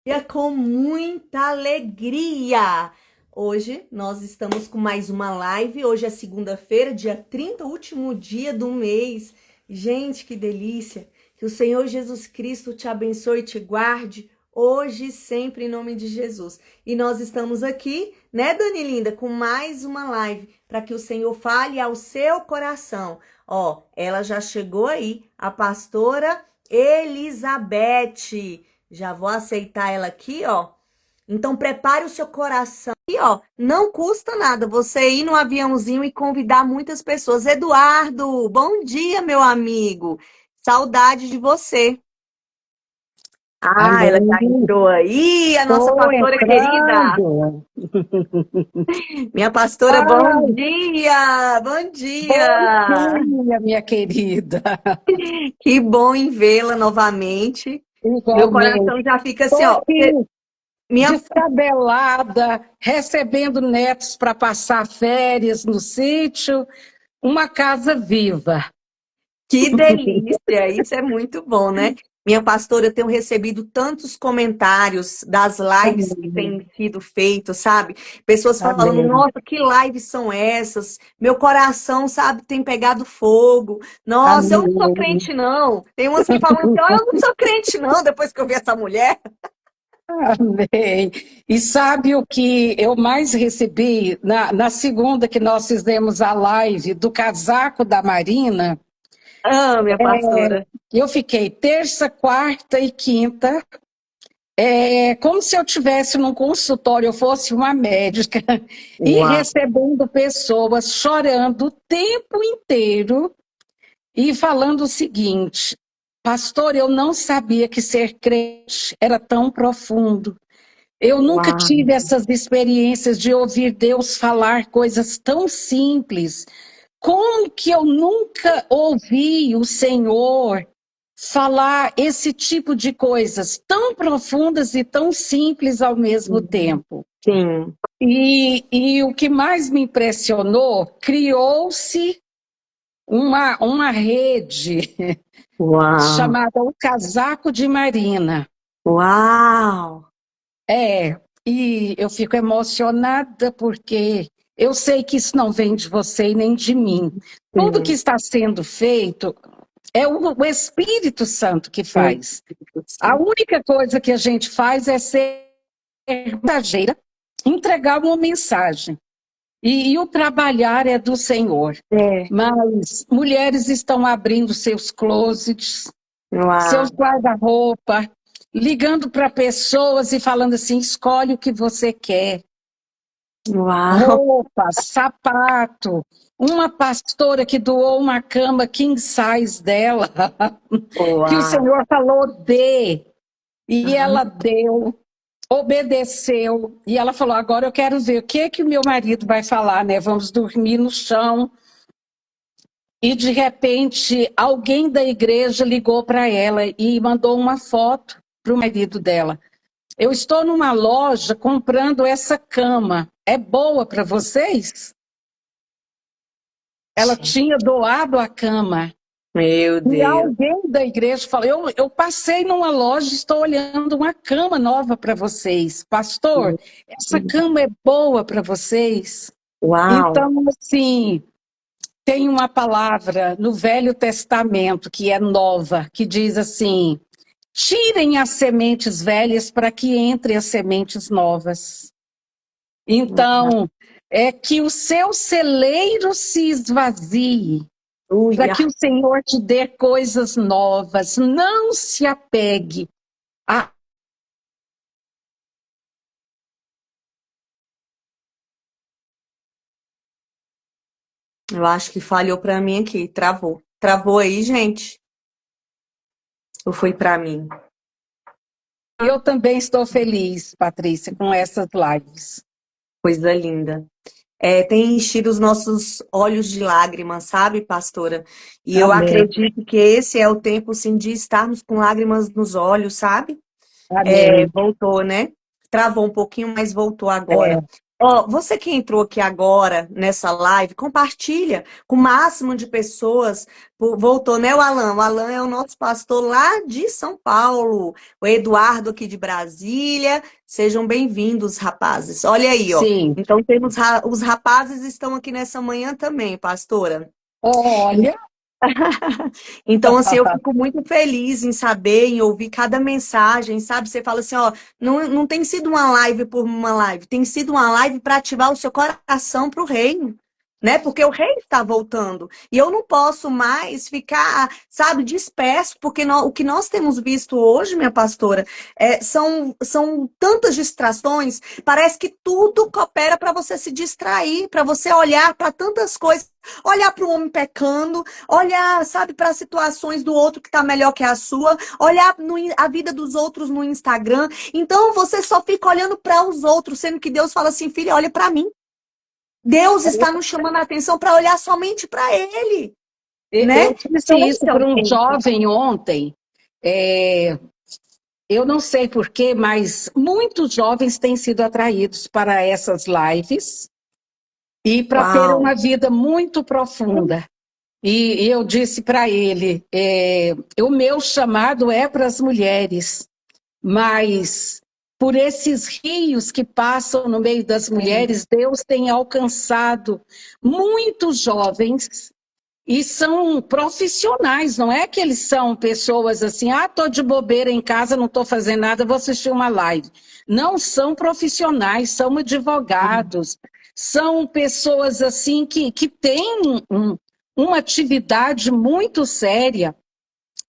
Dia com muita alegria. Hoje nós estamos com mais uma live. Hoje é segunda-feira, dia 30, último dia do mês. Gente, que delícia. Que o Senhor Jesus Cristo te abençoe e te guarde hoje e sempre em nome de Jesus. E nós estamos aqui, né, Dani Linda, com mais uma live para que o Senhor fale ao seu coração. Ó, ela já chegou aí, a pastora Elizabeth. Já vou aceitar ela aqui, ó. Então prepare o seu coração. E ó, não custa nada você ir no aviãozinho e convidar muitas pessoas. Eduardo, bom dia, meu amigo. Saudade de você. Ah, ela já Alô, entrou aí, a nossa estou pastora querida. entrando. Minha pastora, bom Ai, dia. Bom bom dia. dia, minha querida. Que bom em vê-la novamente. Meu Igualmente. coração já fica assim, Estou ó. aqui Minha descabelada, recebendo netos para passar férias no sítio, uma casa viva. Que delícia! Isso é muito bom, né? Minha pastora, eu tenho recebido tantos comentários das lives que Amém. têm sido feitas, sabe? Pessoas falando, Amém. nossa, que lives são essas? Meu coração, sabe, tem pegado fogo. Nossa, eu não sou Amém. crente, não. Tem umas que falam assim, ó, eu não sou crente, não, depois que eu vi essa mulher. Amém. E sabe o que eu mais recebi na segunda que nós fizemos a live do casaco da Marina? Ah, minha pastora. Eu fiquei terça, quarta e quinta, como se eu tivesse num consultório, eu fosse uma médica, e Uau, recebendo pessoas chorando o tempo inteiro e falando o seguinte: Pastor, eu não sabia que ser crente era tão profundo. Eu nunca uau. tive essas experiências de ouvir Deus falar coisas tão simples. Como que eu nunca ouvi o Senhor falar esse tipo de coisas tão profundas e tão simples ao mesmo tempo? Sim, E o que mais me impressionou, criou-se uma rede uau, chamada O Casaco de Marina. uau. E eu fico emocionada porque eu sei que isso não vem de você e nem de mim. Tudo que Sim, está sendo feito é o Espírito Santo que é, faz. A única coisa que a gente faz é ser mensageira, entregar uma mensagem. E o trabalhar é do Senhor. é, Mas mulheres estão abrindo seus closets, seus uau, guarda-roupa, ligando para pessoas e falando assim: escolhe o que você quer. uau, Roupa, sapato. Uma pastora que doou uma cama king size dela, que o uau. Senhor falou dê, e Ah, ela deu, obedeceu, e ela falou: agora eu quero ver o que que o meu marido vai falar, né? Vamos dormir no chão. E de repente alguém da igreja ligou para ela e mandou uma foto para o marido dela. Eu estou numa loja comprando essa cama. É boa para vocês? Ela gente, tinha doado a cama. meu E Deus. alguém da igreja falou: eu passei numa loja, estou olhando uma cama nova para vocês. Pastor, essa cama é boa para vocês? Uau, Então, assim, tem uma palavra no Velho Testamento que é nova, que diz assim: tirem as sementes velhas para que entrem as sementes novas. Então, é que o seu celeiro se esvazie, para aleluia. que o Senhor te dê coisas novas. Não se apegue a. Eu acho que falhou pra mim aqui, travou. Travou aí, gente? Ou foi pra mim? Eu também estou feliz, Patrícia, com essas lives. Coisa linda. É, tem enchido os nossos olhos de lágrimas, sabe, pastora? E eu Amém. acredito que esse é o tempo, sim, de estarmos com lágrimas nos olhos, sabe? É, Amém. voltou, né? Travou um pouquinho, mas voltou agora. É. Ó, você que entrou aqui agora nessa live, compartilha com o máximo de pessoas. Voltou, né, o Alan? O Alan é o nosso pastor lá de São Paulo. O Eduardo aqui de Brasília. Sejam bem-vindos, rapazes. Olha aí, ó. Sim. Então temos os rapazes estão aqui nessa manhã também, pastora. Olha, Então, assim, eu fico muito feliz em saber, em ouvir cada mensagem, sabe? Você fala assim, ó, não tem sido uma live por uma live, tem sido uma live para ativar o seu coração para o reino, né? Porque o reino está voltando. E eu não posso mais ficar, sabe, disperso, porque o que nós temos visto hoje, minha pastora, são tantas distrações, parece que tudo coopera para você se distrair, para você olhar para tantas coisas, olhar para o homem pecando, olhar, sabe, para situações do outro que está melhor que a sua, olhar a vida dos outros no Instagram. Então você só fica olhando para os outros, sendo que Deus fala assim, filha, olha para mim. Deus está nos chamando a atenção para olhar somente para Ele, eu né? disse Então isso esse é o para um ponto. jovem ontem. É, eu não sei porquê, mas muitos jovens têm sido atraídos para essas lives e para ter Uau. uma vida muito profunda. E eu disse para ele: o meu chamado é para as mulheres, mas por esses rios que passam no meio das mulheres, Deus tem alcançado muitos jovens e são profissionais, não é que eles são pessoas assim, tô de bobeira em casa, não estou fazendo nada, vou assistir uma live. Não são profissionais, são advogados, são pessoas assim que têm uma atividade muito séria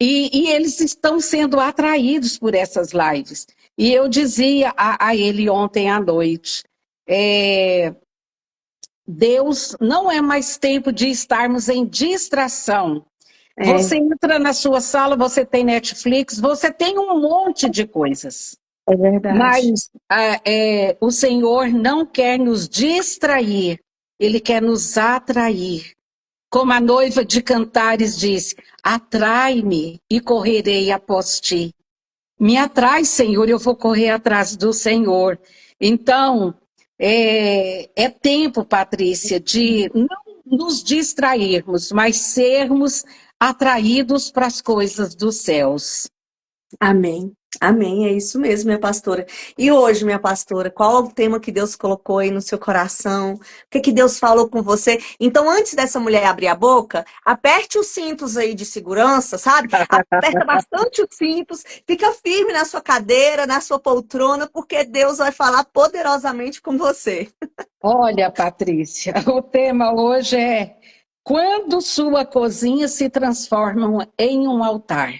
e eles estão sendo atraídos por essas lives. E eu dizia a ele ontem à noite, Deus não é mais tempo de estarmos em distração. É, Você entra na sua sala, você tem Netflix, você tem um monte de coisas. é verdade. Mas o Senhor não quer nos distrair, Ele quer nos atrair. Como a noiva de Cantares disse, atrai-me e correrei após ti. Me atrai, Senhor, eu vou correr atrás do Senhor. Então, é tempo, Patrícia, de não nos distrairmos, mas sermos atraídos para as coisas dos céus. Amém. Amém, é isso mesmo, minha pastora. E hoje, minha pastora, qual é o tema que Deus colocou aí no seu coração? O que que Deus falou com você? Então, antes dessa mulher abrir a boca, aperte os cintos aí de segurança, sabe? Aperta bastante os cintos, fica firme na sua cadeira, na sua poltrona, porque Deus vai falar poderosamente com você. Olha, Patrícia, o tema hoje é quando sua cozinha se transforma em um altar.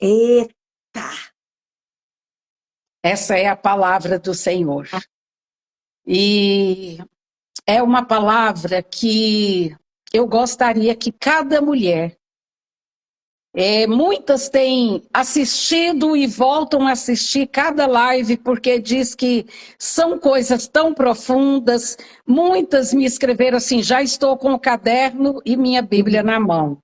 Eita! Essa é a palavra do Senhor. E é uma palavra que eu gostaria que cada mulher, muitas têm assistido e voltam a assistir cada live, porque diz que são coisas tão profundas. Muitas me escreveram assim: já estou com o caderno e minha Bíblia na mão.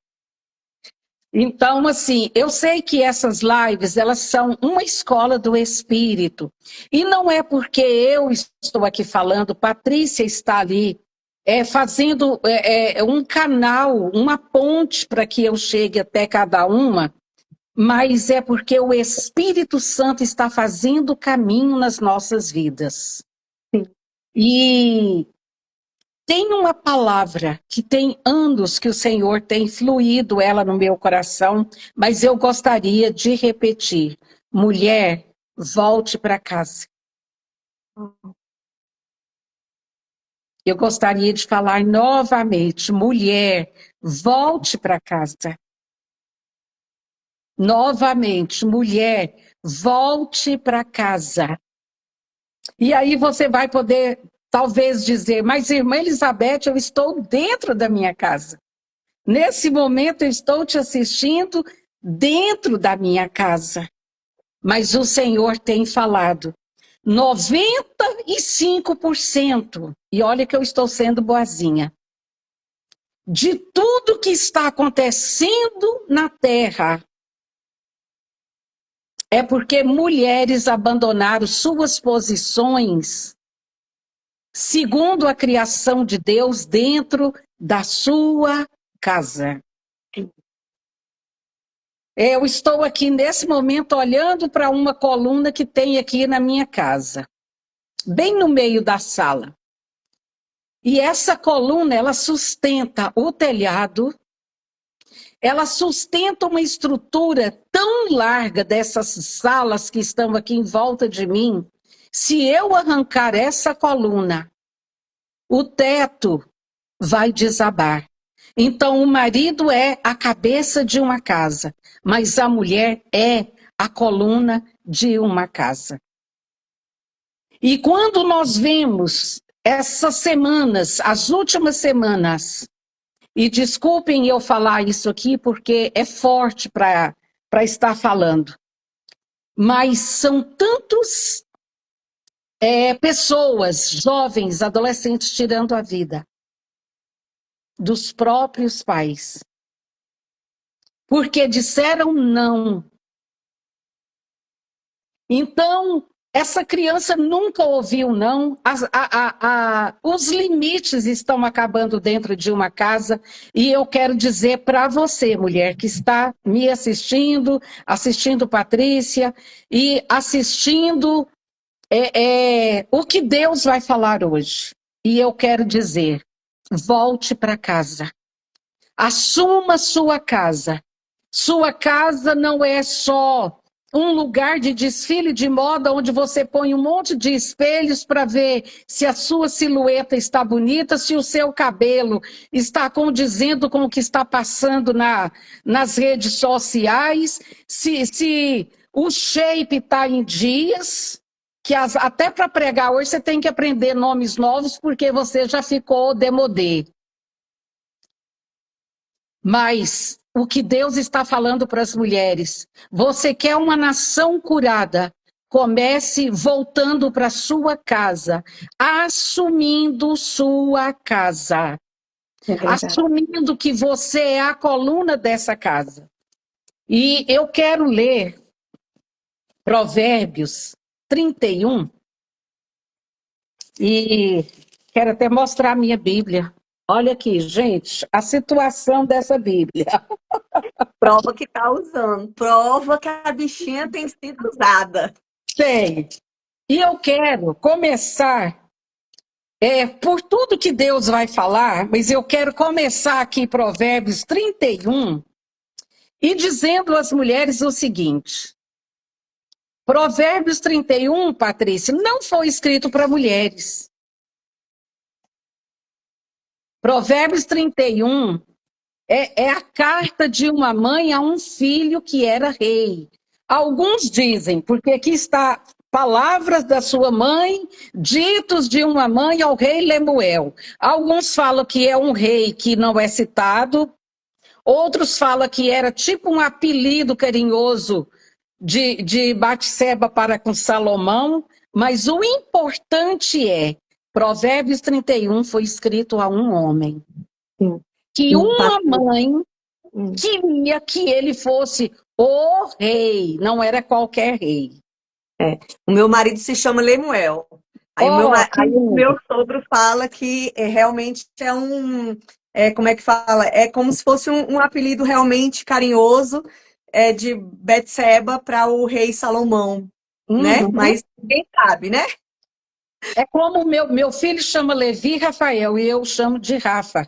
Então, assim, eu sei que essas lives, elas são uma escola do Espírito. E não é porque eu estou aqui falando, Patrícia está ali, fazendo um canal, uma ponte para que eu chegue até cada uma, mas é porque o Espírito Santo está fazendo caminho nas nossas vidas. Sim. E tem uma palavra que tem anos que o Senhor tem fluído ela no meu coração, mas eu gostaria de repetir. Mulher, volte para casa. Eu gostaria de falar novamente. Mulher, volte para casa. Novamente, mulher, volte para casa. E aí você vai poder, talvez, dizer, mas irmã Elizabeth, eu estou dentro da minha casa. Nesse momento eu estou te assistindo dentro da minha casa. Mas o Senhor tem falado 95%, e olha que eu estou sendo boazinha, de tudo que está acontecendo na terra, é porque mulheres abandonaram suas posições segundo a criação de Deus dentro da sua casa. Eu estou aqui nesse momento olhando para uma coluna que tem aqui na minha casa, bem no meio da sala. E essa coluna, ela sustenta o telhado, ela sustenta uma estrutura tão larga dessas salas que estão aqui em volta de mim. Se eu arrancar essa coluna, o teto vai desabar. Então, o marido é a cabeça de uma casa, mas a mulher é a coluna de uma casa. E quando nós vemos essas semanas, as últimas semanas, e desculpem eu falar isso aqui porque é forte para estar falando, mas são tantos pessoas, jovens, adolescentes tirando a vida dos próprios pais, porque disseram não. Então, essa criança nunca ouviu não. Os limites estão acabando dentro de uma casa. E eu quero dizer para você, mulher, que está me assistindo Patrícia, e assistindo o que Deus vai falar hoje. E eu quero dizer, volte para casa. Assuma sua casa. Sua casa não é só um lugar de desfile de moda onde você põe um monte de espelhos para ver se a sua silhueta está bonita, se o seu cabelo está condizendo com o que está passando nas redes sociais, se o shape está em dias, que até para pregar hoje você tem que aprender nomes novos porque você já ficou demodê. Mas o que Deus está falando para as mulheres, você quer uma nação curada, comece voltando para sua casa, assumindo sua casa, assumindo que você é a coluna dessa casa. E eu quero ler Provérbios 31 e quero até mostrar a minha Bíblia. Olha aqui, gente, a situação dessa Bíblia. Prova que tá usando. Prova que a bichinha tem sido usada. Sei. E eu quero começar, por tudo que Deus vai falar, mas eu quero começar aqui Provérbios 31 e dizendo às mulheres o seguinte. Provérbios 31, Patrícia, não foi escrito para mulheres. Provérbios 31 é a carta de uma mãe a um filho que era rei. Alguns dizem, porque aqui está palavras da sua mãe, ditos de uma mãe ao rei Lemuel. Alguns falam que é um rei que não é citado, outros falam que era tipo um apelido carinhoso de Batseba para com Salomão, mas o importante Provérbios 31 foi escrito a um homem. Sim. Que uma mãe queria que ele fosse o rei, não era qualquer rei. O meu marido se chama Lemuel. Aí, o meu sogro fala que realmente é como é que fala? É como se fosse um apelido realmente carinhoso de Betseba para o rei Salomão, né? Mas quem sabe, né? É como meu filho chama Levi Rafael e eu chamo de Rafa.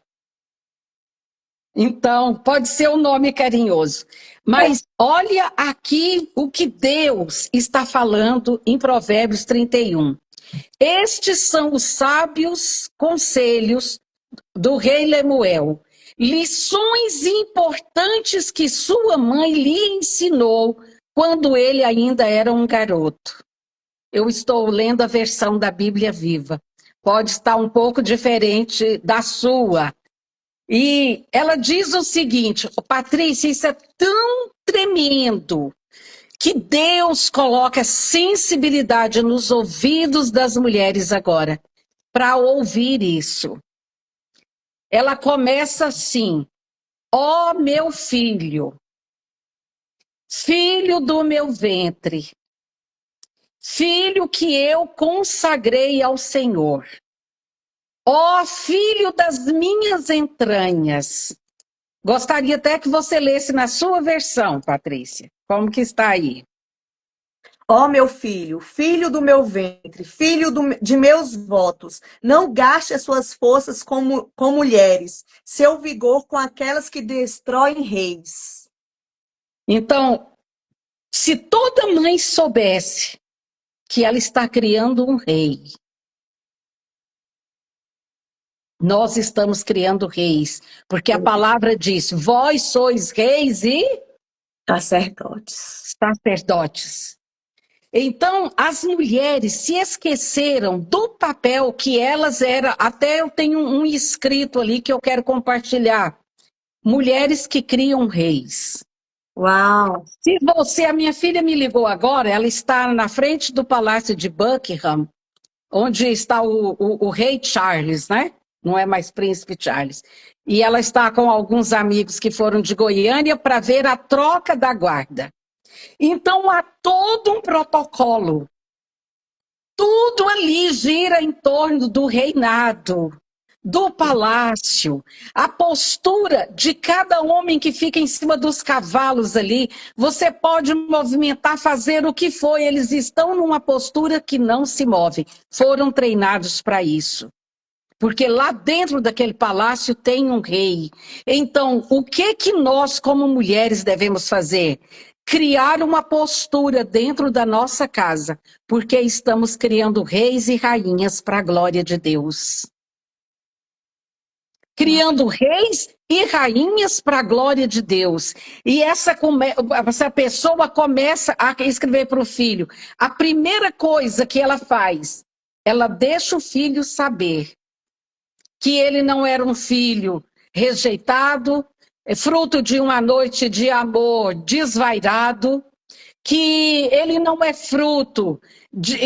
Então, pode ser um nome carinhoso. Mas olha aqui o que Deus está falando em Provérbios 31. Estes são os sábios conselhos do rei Lemuel. Lições importantes que sua mãe lhe ensinou quando ele ainda era um garoto. Eu estou lendo a versão da Bíblia Viva. Pode estar um pouco diferente da sua. E ela diz o seguinte, Patrícia, isso é tão tremendo, que Deus coloca sensibilidade nos ouvidos das mulheres agora, para ouvir isso. Ela começa assim, ó meu filho, filho do meu ventre, filho que eu consagrei ao Senhor. Ó filho das minhas entranhas. Gostaria até que você lesse na sua versão, Patrícia. Como que está aí? Ó meu filho, filho do meu ventre, de meus votos, não gaste as suas forças com mulheres, seu vigor com aquelas que destroem reis. Então, se toda mãe soubesse que ela está criando um rei, nós estamos criando reis, porque a palavra diz: vós sois reis e Sacerdotes. sacerdotes. Então, as mulheres se esqueceram do papel que elas eram. Até eu tenho um escrito ali que eu quero compartilhar. Mulheres que criam reis. Uau! Se você, a minha filha me ligou agora, ela está na frente do Palácio de Buckingham, onde está o rei Charles, né? Não é mais príncipe Charles. E ela está com alguns amigos que foram de Goiânia para ver a troca da guarda. Então há todo um protocolo. Tudo ali gira em torno do reinado, do palácio, a postura de cada homem que fica em cima dos cavalos ali. Você pode movimentar, fazer o que for, eles estão numa postura que não se move. Foram treinados para isso. Porque lá dentro daquele palácio tem um rei. Então, o que que nós, como mulheres, devemos fazer? Criar uma postura dentro da nossa casa, porque estamos criando reis e rainhas para a glória de Deus. Criando reis e rainhas para a glória de Deus. E essa pessoa começa a escrever para o filho. A primeira coisa que ela faz, ela deixa o filho saber que ele não era um filho rejeitado, fruto de uma noite de amor desvairado, que ele não é fruto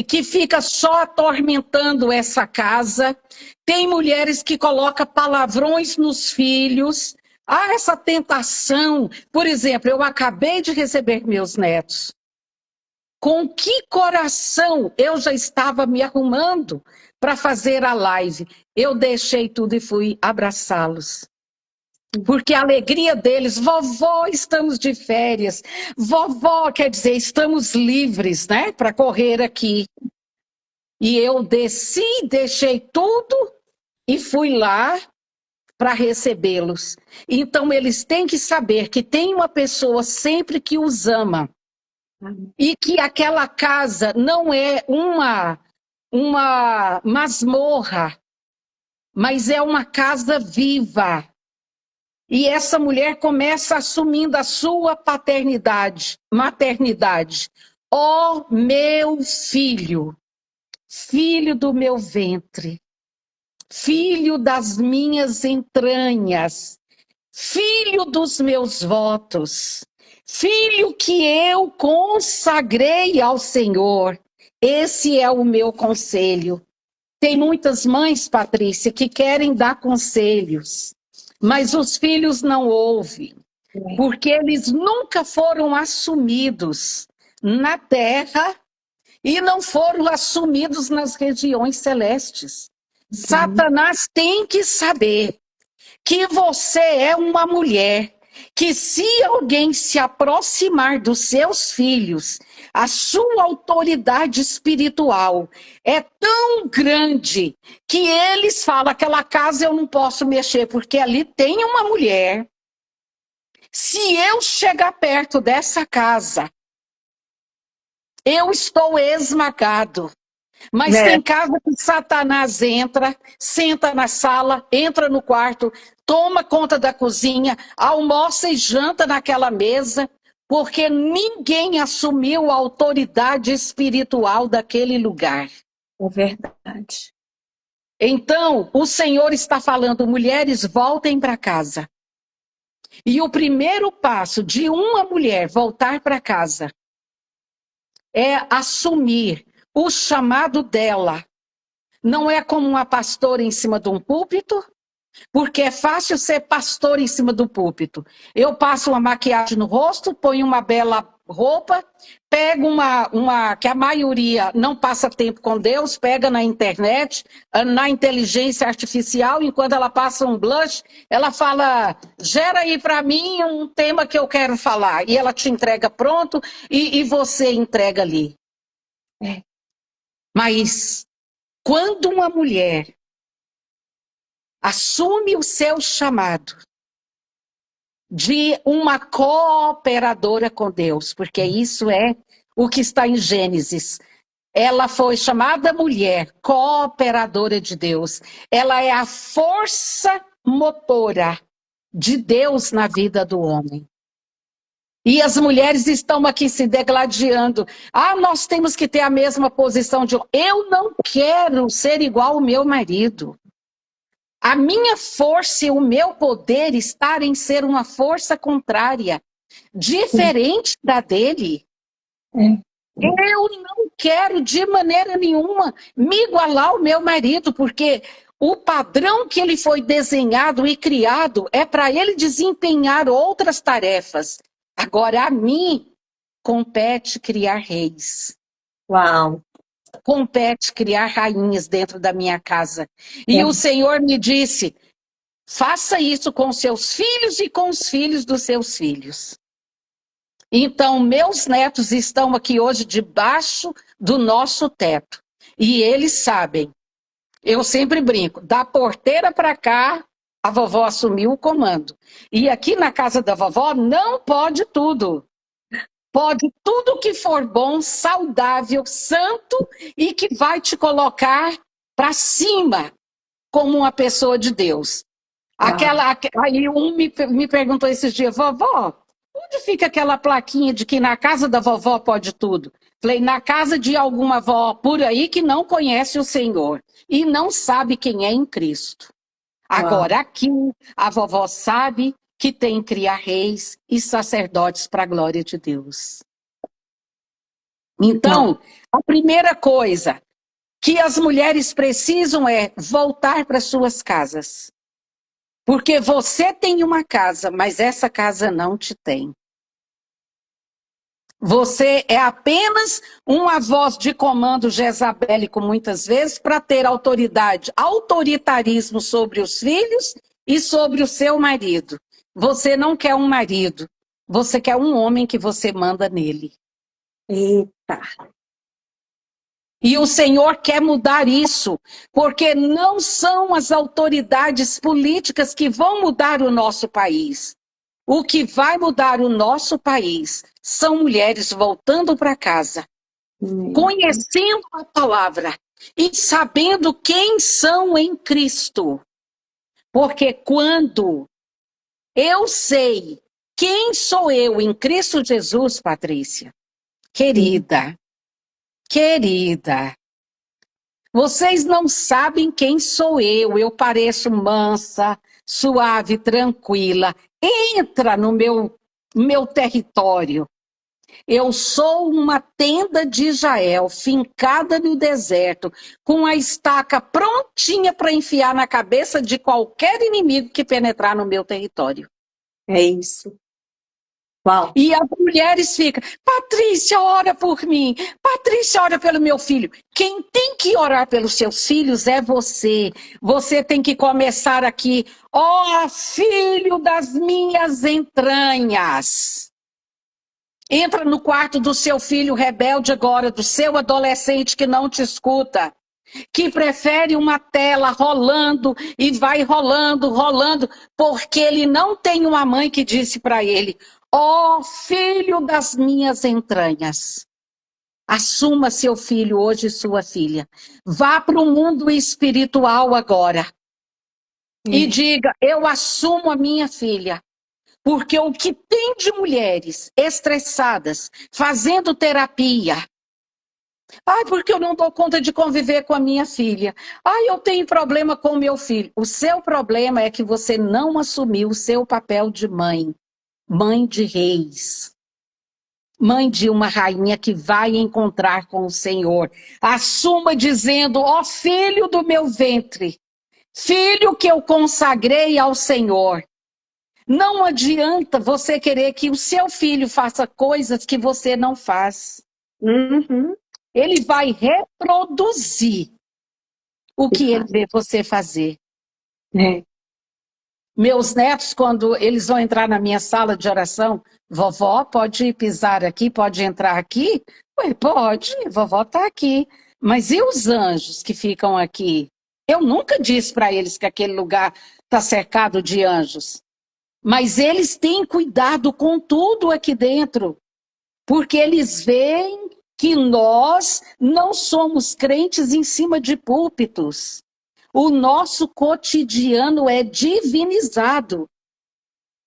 que fica só atormentando essa casa. Tem mulheres que colocam palavrões nos filhos. Há essa tentação. Por exemplo, eu acabei de receber meus netos. Com que coração eu já estava me arrumando para fazer a live? Eu deixei tudo e fui abraçá-los. Porque a alegria deles, vovó, estamos de férias. Vovó, quer dizer, estamos livres, né, para correr aqui. E eu desci, deixei tudo e fui lá para recebê-los. Então, eles têm que saber que tem uma pessoa sempre que os ama. E que aquela casa não é uma masmorra, mas é uma casa viva. E essa mulher começa assumindo a sua maternidade. Ó meu filho, filho do meu ventre, filho das minhas entranhas, filho dos meus votos, filho que eu consagrei ao Senhor. Esse é o meu conselho. Tem muitas mães, Patrícia, que querem dar conselhos, mas os filhos não ouvem, porque eles nunca foram assumidos na terra e não foram assumidos nas regiões celestes. Satanás tem que saber que você é uma mulher, que se alguém se aproximar dos seus filhos, a sua autoridade espiritual é tão grande que eles falam: aquela casa eu não posso mexer, porque ali tem uma mulher. Se eu chegar perto dessa casa, eu estou esmagado. Mas tem casa que Satanás entra, senta na sala, entra no quarto, toma conta da cozinha, almoça e janta naquela mesa, porque ninguém assumiu a autoridade espiritual daquele lugar. É verdade. Então, o Senhor está falando: mulheres, voltem para casa. E o primeiro passo de uma mulher voltar para casa é assumir o chamado dela. Não é como uma pastora em cima de um púlpito, porque é fácil ser pastor em cima do púlpito. Eu passo uma maquiagem no rosto, ponho uma bela roupa, pega que a maioria não passa tempo com Deus, pega na internet, na inteligência artificial, enquanto ela passa um blush, ela fala, gera aí para mim um tema que eu quero falar, e ela te entrega pronto, e você entrega ali. Mas quando uma mulher assume o seu chamado de uma cooperadora com Deus, porque isso é o que está em Gênesis. Ela foi chamada mulher, cooperadora de Deus. Ela é a força motora de Deus na vida do homem. E as mulheres estão aqui se degladiando. Ah, nós temos que ter a mesma posição de... Eu não quero ser igual ao meu marido. A minha força e o meu poder estar em ser uma força contrária, diferente da dele. Eu não quero de maneira nenhuma me igualar ao meu marido, porque o padrão que ele foi desenhado e criado é para ele desempenhar outras tarefas. Agora, a mim compete criar reis. Uau! Compete criar rainhas dentro da minha casa. E o Senhor me disse, faça isso com seus filhos e com os filhos dos seus filhos. Então, meus netos estão aqui hoje debaixo do nosso teto. E eles sabem. Eu sempre brinco, da porteira para cá, a vovó assumiu o comando. E aqui na casa da vovó não pode tudo. Pode tudo que for bom, saudável, santo e que vai te colocar para cima como uma pessoa de Deus. Aí me perguntou esses dias, vovó, onde fica aquela plaquinha de que na casa da vovó pode tudo? Falei, na casa de alguma avó por aí que não conhece o Senhor e não sabe quem é em Cristo. Agora aqui a vovó sabe que tem que criar reis e sacerdotes para a glória de Deus. Então, a primeira coisa que as mulheres precisam é voltar para suas casas. Porque você tem uma casa, mas essa casa não te tem. Você é apenas uma voz de comando jezabélico, muitas vezes, para ter autoridade, autoritarismo sobre os filhos e sobre o seu marido. Você não quer um marido, você quer um homem que você manda nele. Eita! E o Senhor quer mudar isso, porque não são as autoridades políticas que vão mudar o nosso país. O que vai mudar o nosso país são mulheres voltando para casa, conhecendo a palavra e sabendo quem são em Cristo. Porque quando eu sei quem sou eu em Cristo Jesus, Patrícia, querida, vocês não sabem quem sou eu. Eu pareço mansa, suave, tranquila. Entra no meu território. Eu sou uma tenda de Israel, fincada no deserto, com a estaca prontinha para enfiar na cabeça de qualquer inimigo que penetrar no meu território. É isso. Uau. E as mulheres ficam, Patrícia, ora por mim. Patrícia, ora pelo meu filho. Quem tem que orar pelos seus filhos é você. Você tem que começar aqui. Ó, filho das minhas entranhas. Entra no quarto do seu filho rebelde agora, do seu adolescente que não te escuta. Que prefere uma tela rolando e vai rolando, porque ele não tem uma mãe que disse para ele, ó filho das minhas entranhas, assuma seu filho hoje e sua filha. Vá para o mundo espiritual agora e diga, eu assumo a minha filha. Porque o que tem de mulheres estressadas, fazendo terapia, ai, porque eu não dou conta de conviver com a minha filha. Ai, eu tenho problema com o meu filho. O seu problema é que você não assumiu o seu papel de mãe. Mãe de reis. Mãe de uma rainha que vai encontrar com o Senhor. Assuma dizendo, ó filho do meu ventre. Filho que eu consagrei ao Senhor. Não adianta você querer que o seu filho faça coisas que você não faz. Uhum. Ele vai reproduzir o De que ele fato. vê você fazer. É. Meus netos, quando eles vão entrar na minha sala de oração, vovó, pode pisar aqui, pode entrar aqui? Ué, pode, vovó está aqui. Mas e os anjos que ficam aqui? Eu nunca disse para eles que aquele lugar está cercado de anjos. Mas eles têm cuidado com tudo aqui dentro, porque eles veem que nós não somos crentes em cima de púlpitos. O nosso cotidiano é divinizado.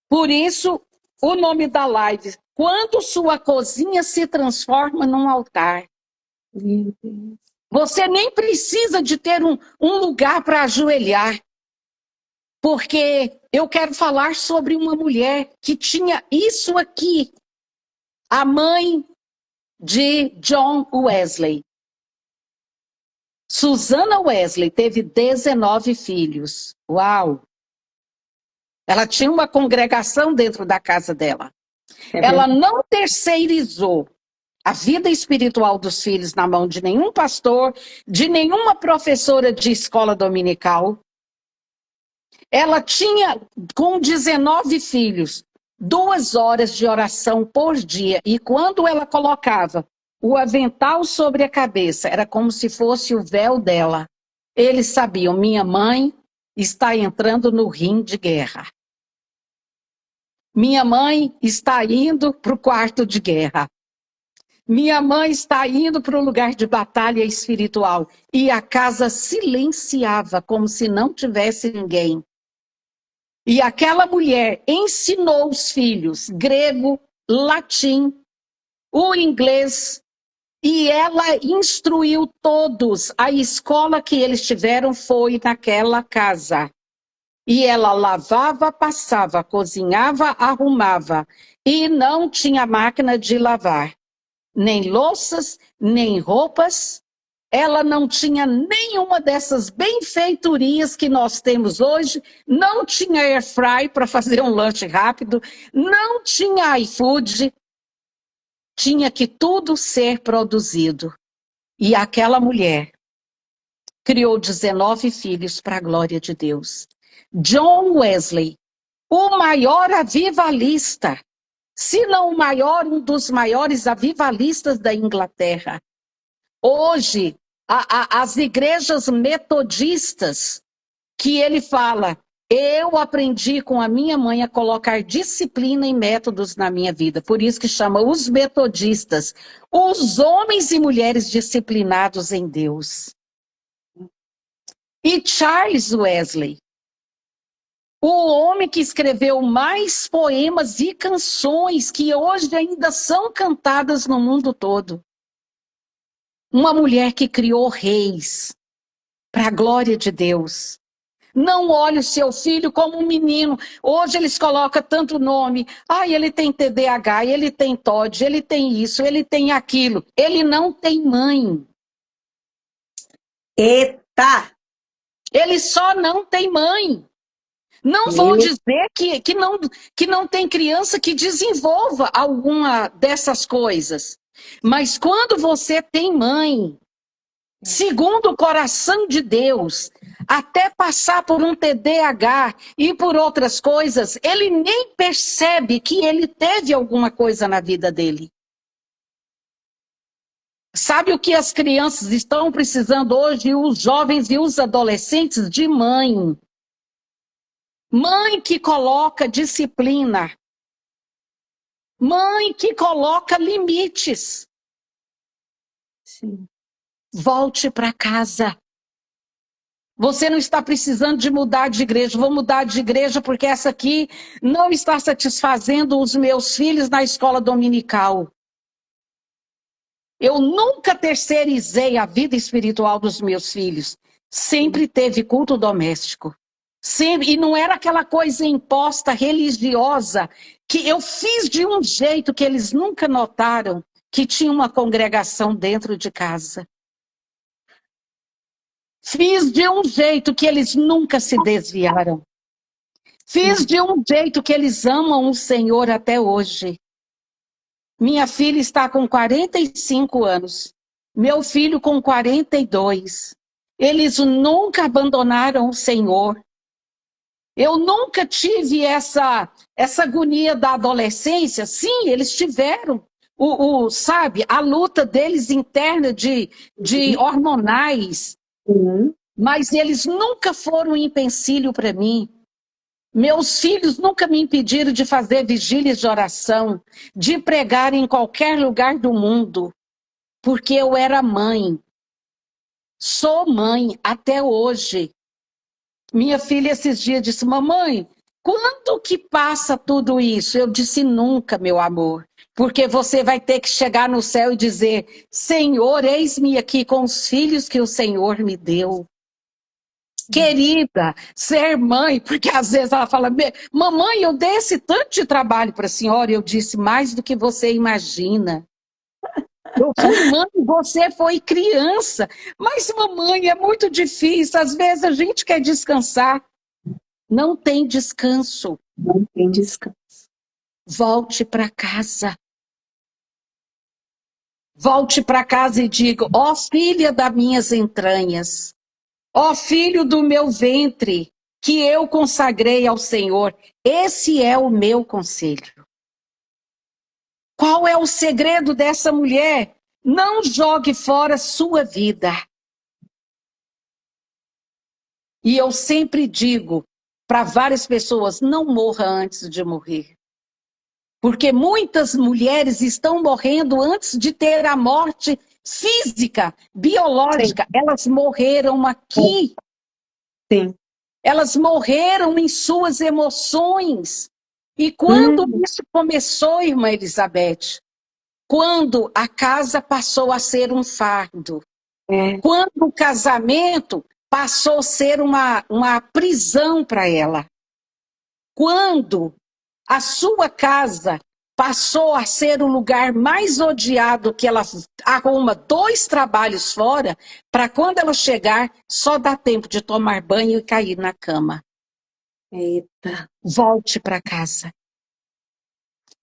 Por isso, o nome da live, quando sua cozinha se transforma num altar. Meu Deus. Você nem precisa de ter um lugar para ajoelhar, porque eu quero falar sobre uma mulher que tinha isso aqui, a mãe de John Wesley. Susana Wesley teve 19 filhos. Uau! Ela tinha uma congregação dentro da casa dela. É Ela verdade. não terceirizou a vida espiritual dos filhos na mão de nenhum pastor, de nenhuma professora de escola dominical. Ela tinha, com 19 filhos, 2 horas de oração por dia. E quando ela colocava o avental sobre a cabeça, era como se fosse o véu dela. Eles sabiam, minha mãe está entrando no rim de guerra. Minha mãe está indo para o quarto de guerra. Minha mãe está indo para o lugar de batalha espiritual. E a casa silenciava, como se não tivesse ninguém. E aquela mulher ensinou os filhos grego, latim, o inglês, e ela instruiu todos. A escola que eles tiveram foi naquela casa. E ela lavava, passava, cozinhava, arrumava. E não tinha máquina de lavar. Nem louças, nem roupas. Ela não tinha nenhuma dessas benfeitorias que nós temos hoje. Não tinha air fry para fazer um lanche rápido. Não tinha iFood. Tinha que tudo ser produzido. E aquela mulher criou 19 filhos para a glória de Deus. John Wesley, o maior avivalista, se não o maior, um dos maiores avivalistas da Inglaterra. Hoje, as igrejas metodistas, que ele fala, eu aprendi com a minha mãe a colocar disciplina e métodos na minha vida. Por isso que chama os metodistas, os homens e mulheres disciplinados em Deus. E Charles Wesley, o homem que escreveu mais poemas e canções que hoje ainda são cantadas no mundo todo. Uma mulher que criou reis para a glória de Deus. Não olhe o seu filho como um menino. Hoje eles colocam tanto nome. Ah, ele tem TDAH, ele tem TOD, ele tem isso, ele tem aquilo. Ele não tem mãe. Eita! Ele só não tem mãe. Não vou Meu. dizer que não tem criança que desenvolva alguma dessas coisas. Mas quando você tem mãe, segundo o coração de Deus, até passar por um TDAH e por outras coisas, ele nem percebe que ele teve alguma coisa na vida dele. Sabe o que as crianças estão precisando hoje, os jovens e os adolescentes? De mãe. Mãe que coloca disciplina. Mãe que coloca limites. Sim. Volte para casa. Você não está precisando de mudar de igreja. Vou mudar de igreja porque essa aqui não está satisfazendo os meus filhos na escola dominical. Eu nunca terceirizei a vida espiritual dos meus filhos. Sempre teve culto doméstico. Sempre, e não era aquela coisa imposta, religiosa, que eu fiz de um jeito que eles nunca notaram que tinha uma congregação dentro de casa. Fiz de um jeito que eles nunca se desviaram. Fiz de um jeito que eles amam o Senhor até hoje. Minha filha está com 45 anos. Meu filho com 42. Eles nunca abandonaram o Senhor. Eu nunca tive essa agonia da adolescência. Sim, eles tiveram, sabe, a luta deles interna de hormonais, Uhum. mas eles nunca foram um empecilho para mim. Meus filhos nunca me impediram de fazer vigílias de oração, de pregar em qualquer lugar do mundo, porque eu era mãe. Sou mãe até hoje. Minha filha esses dias disse, mamãe, quando que passa tudo isso? Eu disse, nunca, meu amor, porque você vai ter que chegar no céu e dizer, Senhor, eis-me aqui com os filhos que o Senhor me deu. Querida, ser mãe, porque às vezes ela fala, mamãe, eu dei esse tanto de trabalho para a senhora, eu disse, mais do que você imagina. Eu fui mãe, você foi criança. Mas, mamãe, é muito difícil. Às vezes a gente quer descansar. Não tem descanso. Não tem descanso. Volte para casa. Volte para casa e diga, ó filha das minhas entranhas, ó filho do meu ventre, que eu consagrei ao Senhor. Esse é o meu conselho. Qual é o segredo dessa mulher? Não jogue fora sua vida. E eu sempre digo para várias pessoas, não morra antes de morrer. Porque muitas mulheres estão morrendo antes de ter a morte física, biológica. Sim. Elas morreram aqui. Sim. Elas morreram em suas emoções. E quando isso começou, irmã Elizabeth? Quando a casa passou a ser um fardo. Quando o casamento passou a ser uma prisão para ela. Quando a sua casa passou a ser o lugar mais odiado, que ela arruma 2 trabalhos fora, para quando ela chegar, só dá tempo de tomar banho e cair na cama. Eita. Volte para casa.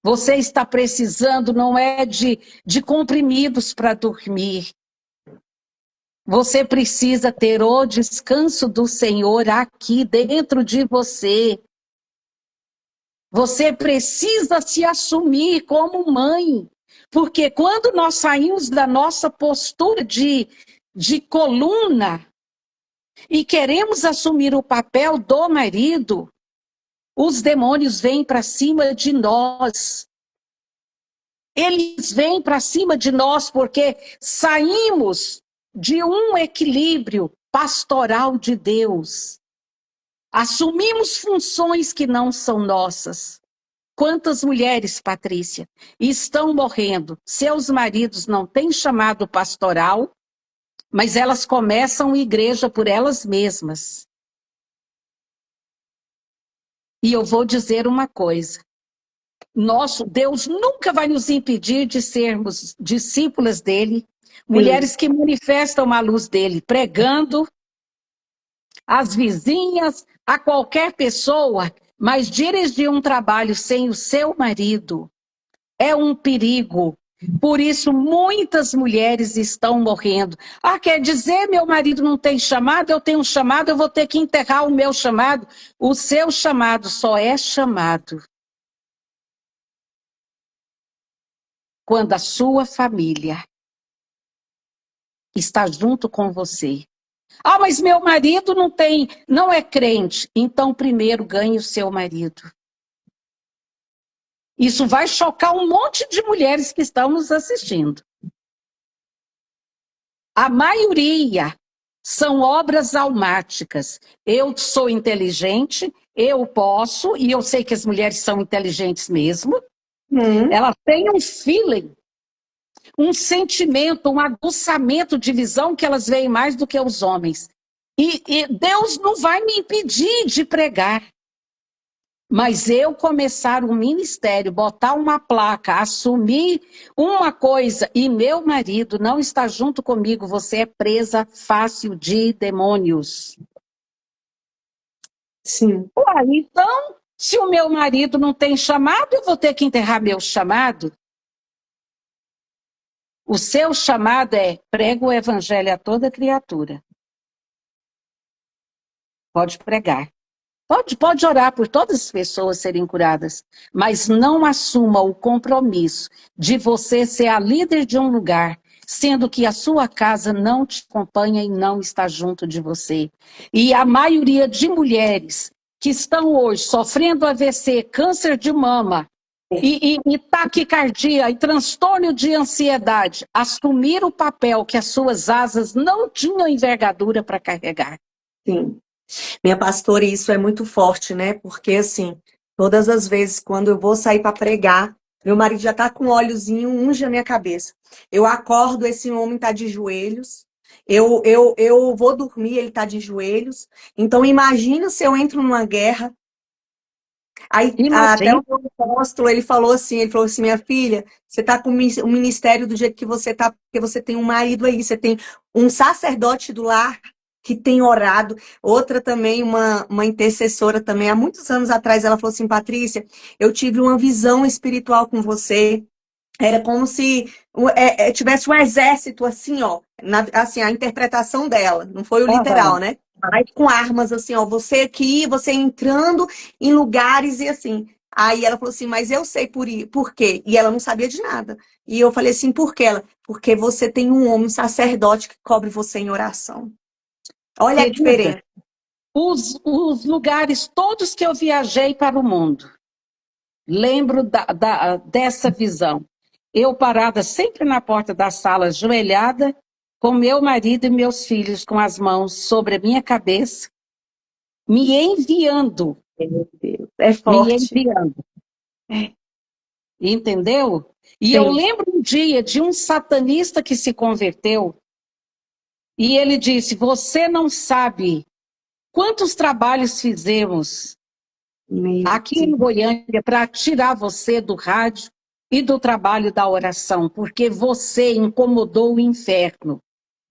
Você está precisando, não é de comprimidos para dormir. Você precisa ter o descanso do Senhor aqui dentro de você. Você precisa se assumir como mãe. Porque quando nós saímos da nossa postura de coluna e queremos assumir o papel do marido, os demônios vêm para cima de nós. Eles vêm para cima de nós porque saímos de um equilíbrio pastoral de Deus. Assumimos funções que não são nossas. Quantas mulheres, Patrícia, estão morrendo? Seus maridos não têm chamado pastoral, mas elas começam igreja por elas mesmas. E eu vou dizer uma coisa. Deus nunca vai nos impedir de sermos discípulas dele, mulheres que manifestam a luz dele, pregando às vizinhas, a qualquer pessoa, mas dirigir um trabalho sem o seu marido é um perigo. Por isso, muitas mulheres estão morrendo. Ah, quer dizer, meu marido não tem chamado, eu tenho um chamado, eu vou ter que enterrar o meu chamado. O seu chamado só é chamado quando a sua família está junto com você. Ah, mas meu marido não é crente. Então, primeiro ganhe o seu marido. Isso vai chocar um monte de mulheres que estão nos assistindo. A maioria são obras almáticas. Eu sou inteligente, eu posso, e eu sei que as mulheres são inteligentes mesmo. Elas têm um feeling, um sentimento, um aguçamento de visão que elas veem mais do que os homens. E Deus não vai me impedir de pregar. Mas eu começar um ministério, botar uma placa, assumir uma coisa e meu marido não está junto comigo, você é presa fácil de demônios. Sim. Ué, então, se o meu marido não tem chamado, eu vou ter que enterrar meu chamado? O seu chamado é prega o evangelho a toda criatura. Pode pregar. Pode orar por todas as pessoas serem curadas, mas não assuma o compromisso de você ser a líder de um lugar, sendo que a sua casa não te acompanha e não está junto de você. E a maioria de mulheres que estão hoje sofrendo AVC, câncer de mama, e taquicardia e transtorno de ansiedade, assumir o papel que as suas asas não tinham envergadura para carregar. Sim. Minha pastora, isso é muito forte, né? Porque, assim, todas as vezes quando eu vou sair para pregar, meu marido já tá com um óleozinho, unge a minha cabeça. Eu acordo, esse homem tá de joelhos. Eu vou dormir, ele tá de joelhos. Então, imagina se eu entro numa guerra. Aí, até Imagina. o meu apóstolo, ele falou assim, minha filha, você tá com o ministério do jeito que você tá, porque você tem um marido aí, você tem um sacerdote do lar que tem orado, outra também, uma intercessora também, há muitos anos atrás, ela falou assim, Patrícia, eu tive uma visão espiritual com você, era como se tivesse um exército assim, ó, assim, a interpretação dela, não foi o literal, Aham. né? Aí com armas assim, ó, você aqui, você entrando em lugares e assim. Aí ela falou assim, mas eu sei por quê. E ela não sabia de nada. E eu falei assim, por quê? Ela, porque você tem um homem sacerdote que cobre você em oração. Olha a Querida, diferença. os lugares todos que eu viajei para o mundo, lembro dessa visão. Eu parada sempre na porta da sala, ajoelhada, com meu marido e meus filhos com as mãos sobre a minha cabeça, me enviando, Meu Deus, é me forte. enviando. É, Entendeu? E eu sim. lembro um dia de um satanista que se converteu e ele disse: Você não sabe quantos trabalhos fizemos Meu aqui em Deus, Goiânia para tirar você do rádio e do trabalho da oração, porque você incomodou o inferno.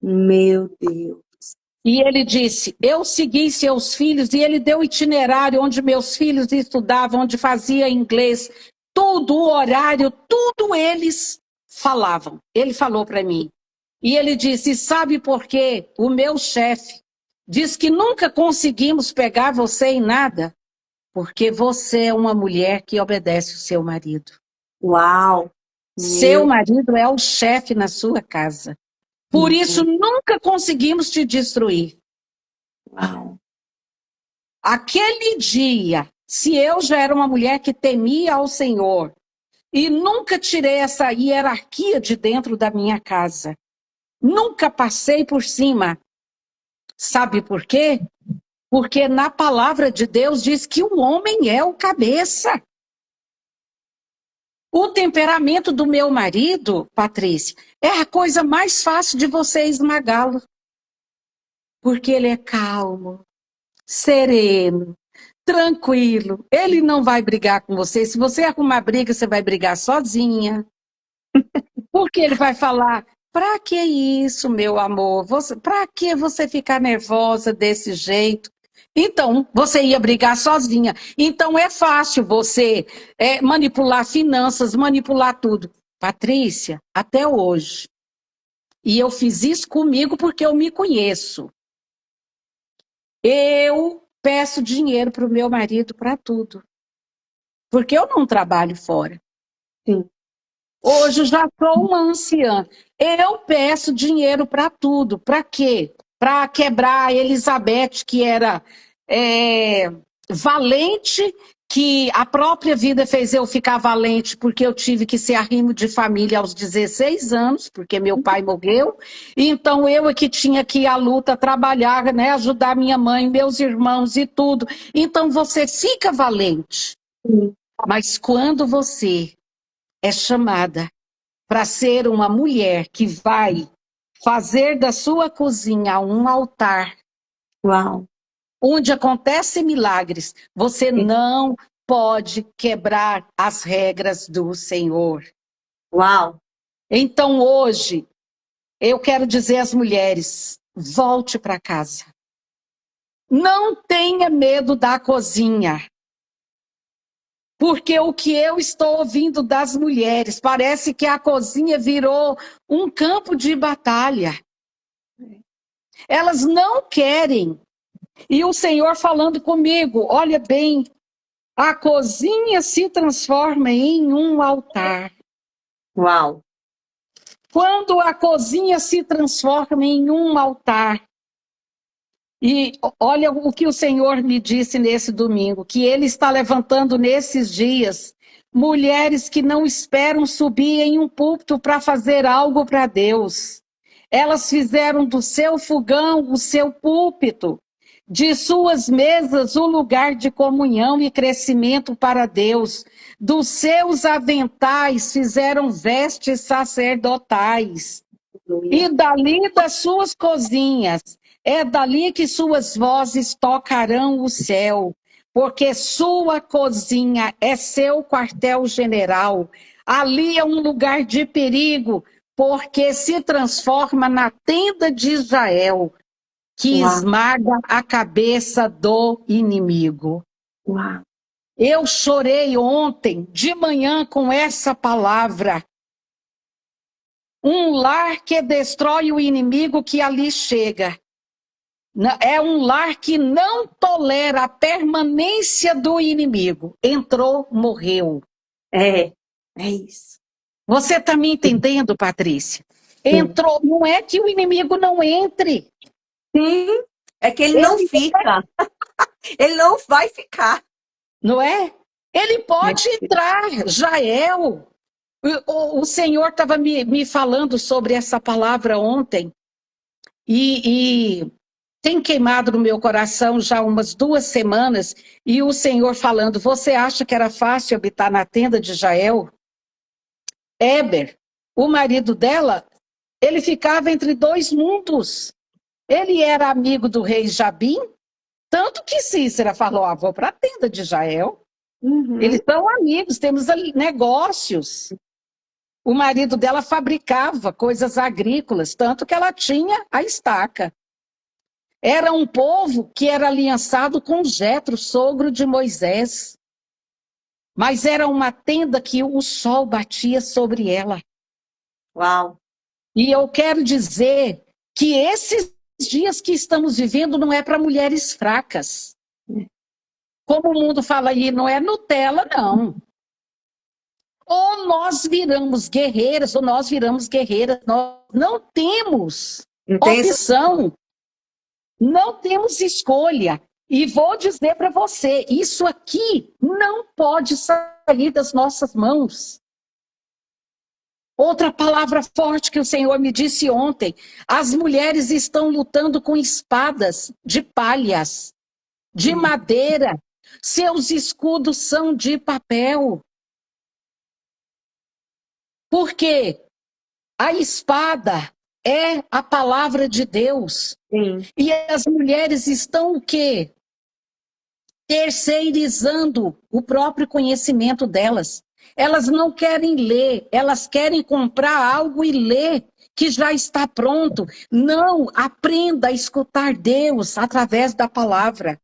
meu Deus. E ele disse: Eu segui seus filhos, e ele deu itinerário onde meus filhos estudavam, onde fazia inglês, tudo, o horário, tudo eles falavam. Ele falou para mim. E ele disse: Sabe por quê? O meu chefe diz que nunca conseguimos pegar você em nada, porque você é uma mulher que obedece o seu marido. Uau, Seu meu marido é o chefe na sua casa. Por isso, Deus. nunca conseguimos te destruir. Uau. Aquele dia, se eu já era uma mulher que temia ao Senhor e nunca tirei essa hierarquia de dentro da minha casa, nunca passei por cima. Sabe por quê? Porque na palavra de Deus diz que o homem é o cabeça. O temperamento do meu marido, Patrícia, é a coisa mais fácil de você esmagá-lo. Porque ele é calmo, sereno, tranquilo. Ele não vai brigar com você. Se você arrumar briga, você vai brigar sozinha. Porque ele vai falar: para que isso, meu amor? Para que você ficar nervosa desse jeito? Então, você ia brigar sozinha. Então, é fácil você manipular finanças, manipular tudo. Patrícia, até hoje. E eu fiz isso comigo porque eu me conheço. Eu peço dinheiro para o meu marido para tudo. Porque eu não trabalho fora. Sim. Hoje eu já sou uma anciã. Eu peço dinheiro para tudo. Para quê? Para quebrar a Elizabeth, que era valente, que a própria vida fez eu ficar valente, porque eu tive que ser arrimo de família aos 16 anos, porque meu pai morreu. Então eu é que tinha que ir à luta, trabalhar, né, ajudar minha mãe, meus irmãos e tudo. Então você fica valente. Sim. Mas quando você é chamada para ser uma mulher que vai fazer da sua cozinha um altar Uau. onde acontecem milagres, você não pode quebrar as regras do Senhor. Uau. Então hoje, eu quero dizer às mulheres: volte para casa. Não tenha medo da cozinha. Porque o que eu estou ouvindo das mulheres, parece que a cozinha virou um campo de batalha. Elas não querem. E o Senhor falando comigo, olha bem, a cozinha se transforma em um altar. Uau. Quando a cozinha se transforma em um altar, e olha o que o Senhor me disse nesse domingo, que Ele está levantando nesses dias mulheres que não esperam subir em um púlpito para fazer algo para Deus. Elas fizeram do seu fogão o seu púlpito, de suas mesas o lugar de comunhão e crescimento para Deus. Dos seus aventais fizeram vestes sacerdotais. E dali das suas cozinhas, é dali que suas vozes tocarão o céu, porque sua cozinha é seu quartel-general. Ali é um lugar de perigo, porque se transforma na tenda de Israel, que Uau. esmaga a cabeça do inimigo. Uau. Eu chorei ontem de manhã com essa palavra. Um lar que destrói o inimigo que ali chega. É um lar que não tolera a permanência do inimigo. Entrou, morreu. É isso. Você está me entendendo, Patrícia? Entrou, não é que o inimigo não entre. Sim, é que ele não fica. Ele não vai ficar. Não é? Ele pode entrar, Jael. O Senhor estava me falando sobre essa palavra ontem e tem queimado no meu coração já umas 2 semanas, e o Senhor falando, você acha que era fácil habitar na tenda de Jael? Éber, o marido dela, ele ficava entre 2 mundos. Ele era amigo do rei Jabim, tanto que Cícera falou, vou para a tenda de Jael. Uhum. Eles são amigos, temos negócios. O marido dela fabricava coisas agrícolas, tanto que ela tinha a estaca. Era um povo que era aliançado com Jetro, sogro de Moisés. Mas era uma tenda que o sol batia sobre ela. Uau. E eu quero dizer que esses dias que estamos vivendo não é para mulheres fracas. Como o mundo fala aí, não é Nutella, não. Ou nós viramos guerreiras, ou nós viramos guerreiras. Nós não temos opção. Não temos escolha. E vou dizer para você, isso aqui não pode sair das nossas mãos. Outra palavra forte que o Senhor me disse ontem, as mulheres estão lutando com espadas de palhas, de madeira, seus escudos são de papel. Porque a espada é a palavra de Deus. Sim. E as mulheres estão o quê? Terceirizando o próprio conhecimento delas. Elas não querem ler, elas querem comprar algo e ler que já está pronto. Não, aprenda a escutar Deus através da palavra.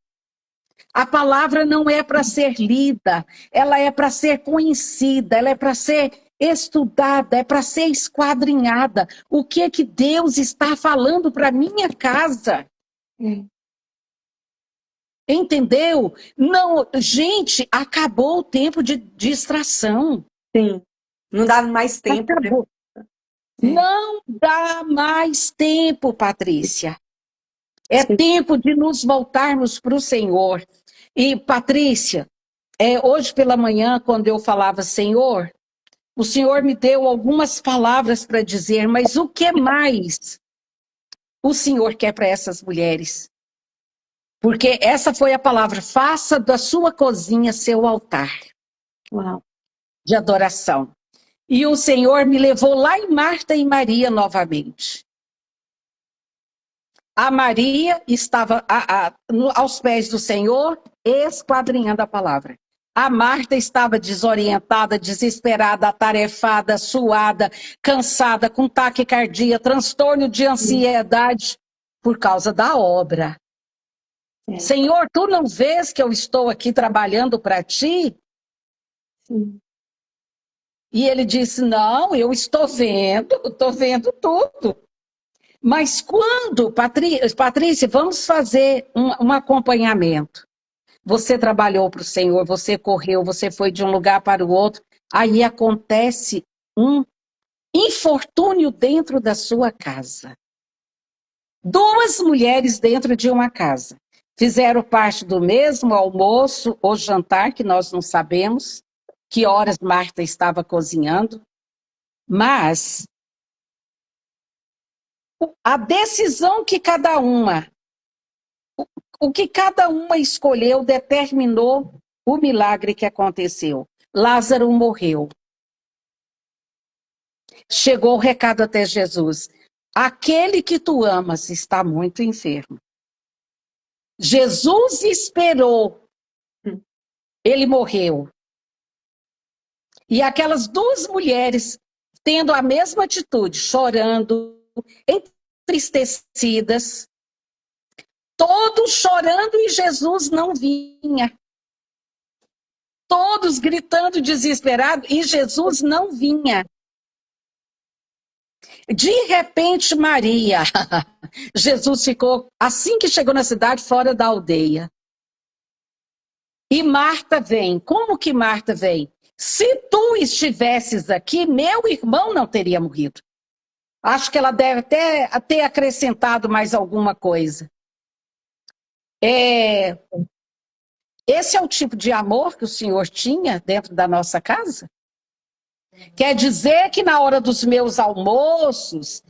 A palavra não é para ser lida, ela é para ser conhecida, ela é para ser estudada, é para ser esquadrinhada. O que é que Deus está falando para minha casa? Entendeu? Não, gente, acabou o tempo de distração. Sim. Não dá mais tempo. Acabou. Não dá mais tempo, Patrícia. É tempo de nos voltarmos para o Senhor. E, Patrícia, hoje pela manhã, quando eu falava Senhor, o Senhor me deu algumas palavras para dizer, mas o que mais o Senhor quer para essas mulheres? Porque essa foi a palavra, faça da sua cozinha seu altar. Uau. De adoração. E o Senhor me levou lá em Marta e Maria novamente. A Maria estava aos pés do Senhor, esquadrinhando a palavra. A Marta estava desorientada, desesperada, atarefada, suada, cansada, com taquicardia, transtorno de ansiedade, por causa da obra. Senhor, tu não vês que eu estou aqui trabalhando para ti? E ele disse, não, eu estou vendo tudo. Mas quando, Patrícia, vamos fazer um acompanhamento. Você trabalhou para o Senhor, você correu, você foi de um lugar para o outro, aí acontece um infortúnio dentro da sua casa. 2 mulheres dentro de uma casa. Fizeram parte do mesmo almoço ou jantar, que nós não sabemos que horas Marta estava cozinhando, mas a decisão que cada uma, o que cada uma escolheu determinou o milagre que aconteceu. Lázaro morreu. Chegou o recado até Jesus. Aquele que tu amas está muito enfermo. Jesus esperou. Ele morreu. E aquelas 2 mulheres, tendo a mesma atitude, chorando, entristecidas, todos chorando e Jesus não vinha. Todos gritando desesperado e Jesus não vinha. De repente, Maria, Jesus ficou, assim que chegou na cidade, fora da aldeia. E Marta vem. Como que Marta vem? Se tu estivesses aqui, meu irmão não teria morrido. Acho que ela deve até ter acrescentado mais alguma coisa. Esse é o tipo de amor que o Senhor tinha dentro da nossa casa? Quer dizer que na hora dos meus almoços,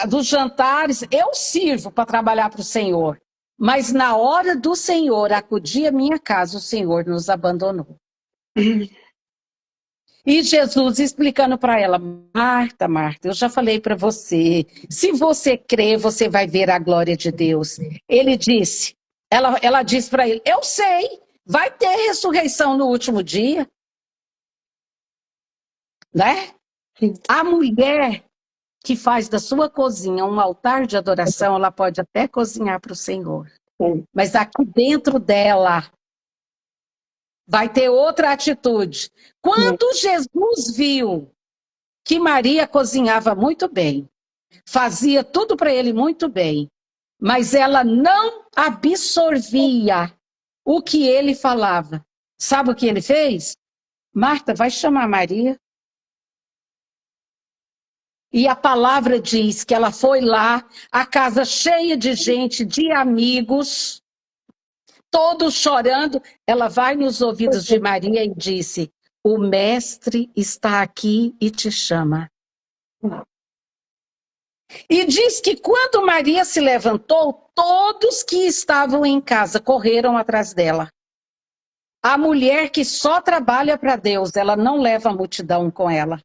dos jantares, eu sirvo para trabalhar para o Senhor. Mas na hora do Senhor acudir à minha casa, o Senhor nos abandonou. E Jesus explicando para ela, Marta, Marta, eu já falei para você, se você crer, você vai ver a glória de Deus. Ele disse, ela disse para ele, eu sei, vai ter ressurreição no último dia. Né? A mulher que faz da sua cozinha um altar de adoração, ela pode até cozinhar para o Senhor. Mas aqui dentro dela vai ter outra atitude. Quando Jesus viu que Maria cozinhava muito bem, fazia tudo para ele muito bem, mas ela não absorvia o que ele falava. Sabe o que ele fez? Marta, vai chamar Maria. E a palavra diz que ela foi lá, a casa cheia de gente, de amigos, todos chorando. Ela vai nos ouvidos de Maria e disse, o mestre está aqui e te chama. E diz que quando Maria se levantou, todos que estavam em casa correram atrás dela. A mulher que só trabalha para Deus, ela não leva a multidão com ela.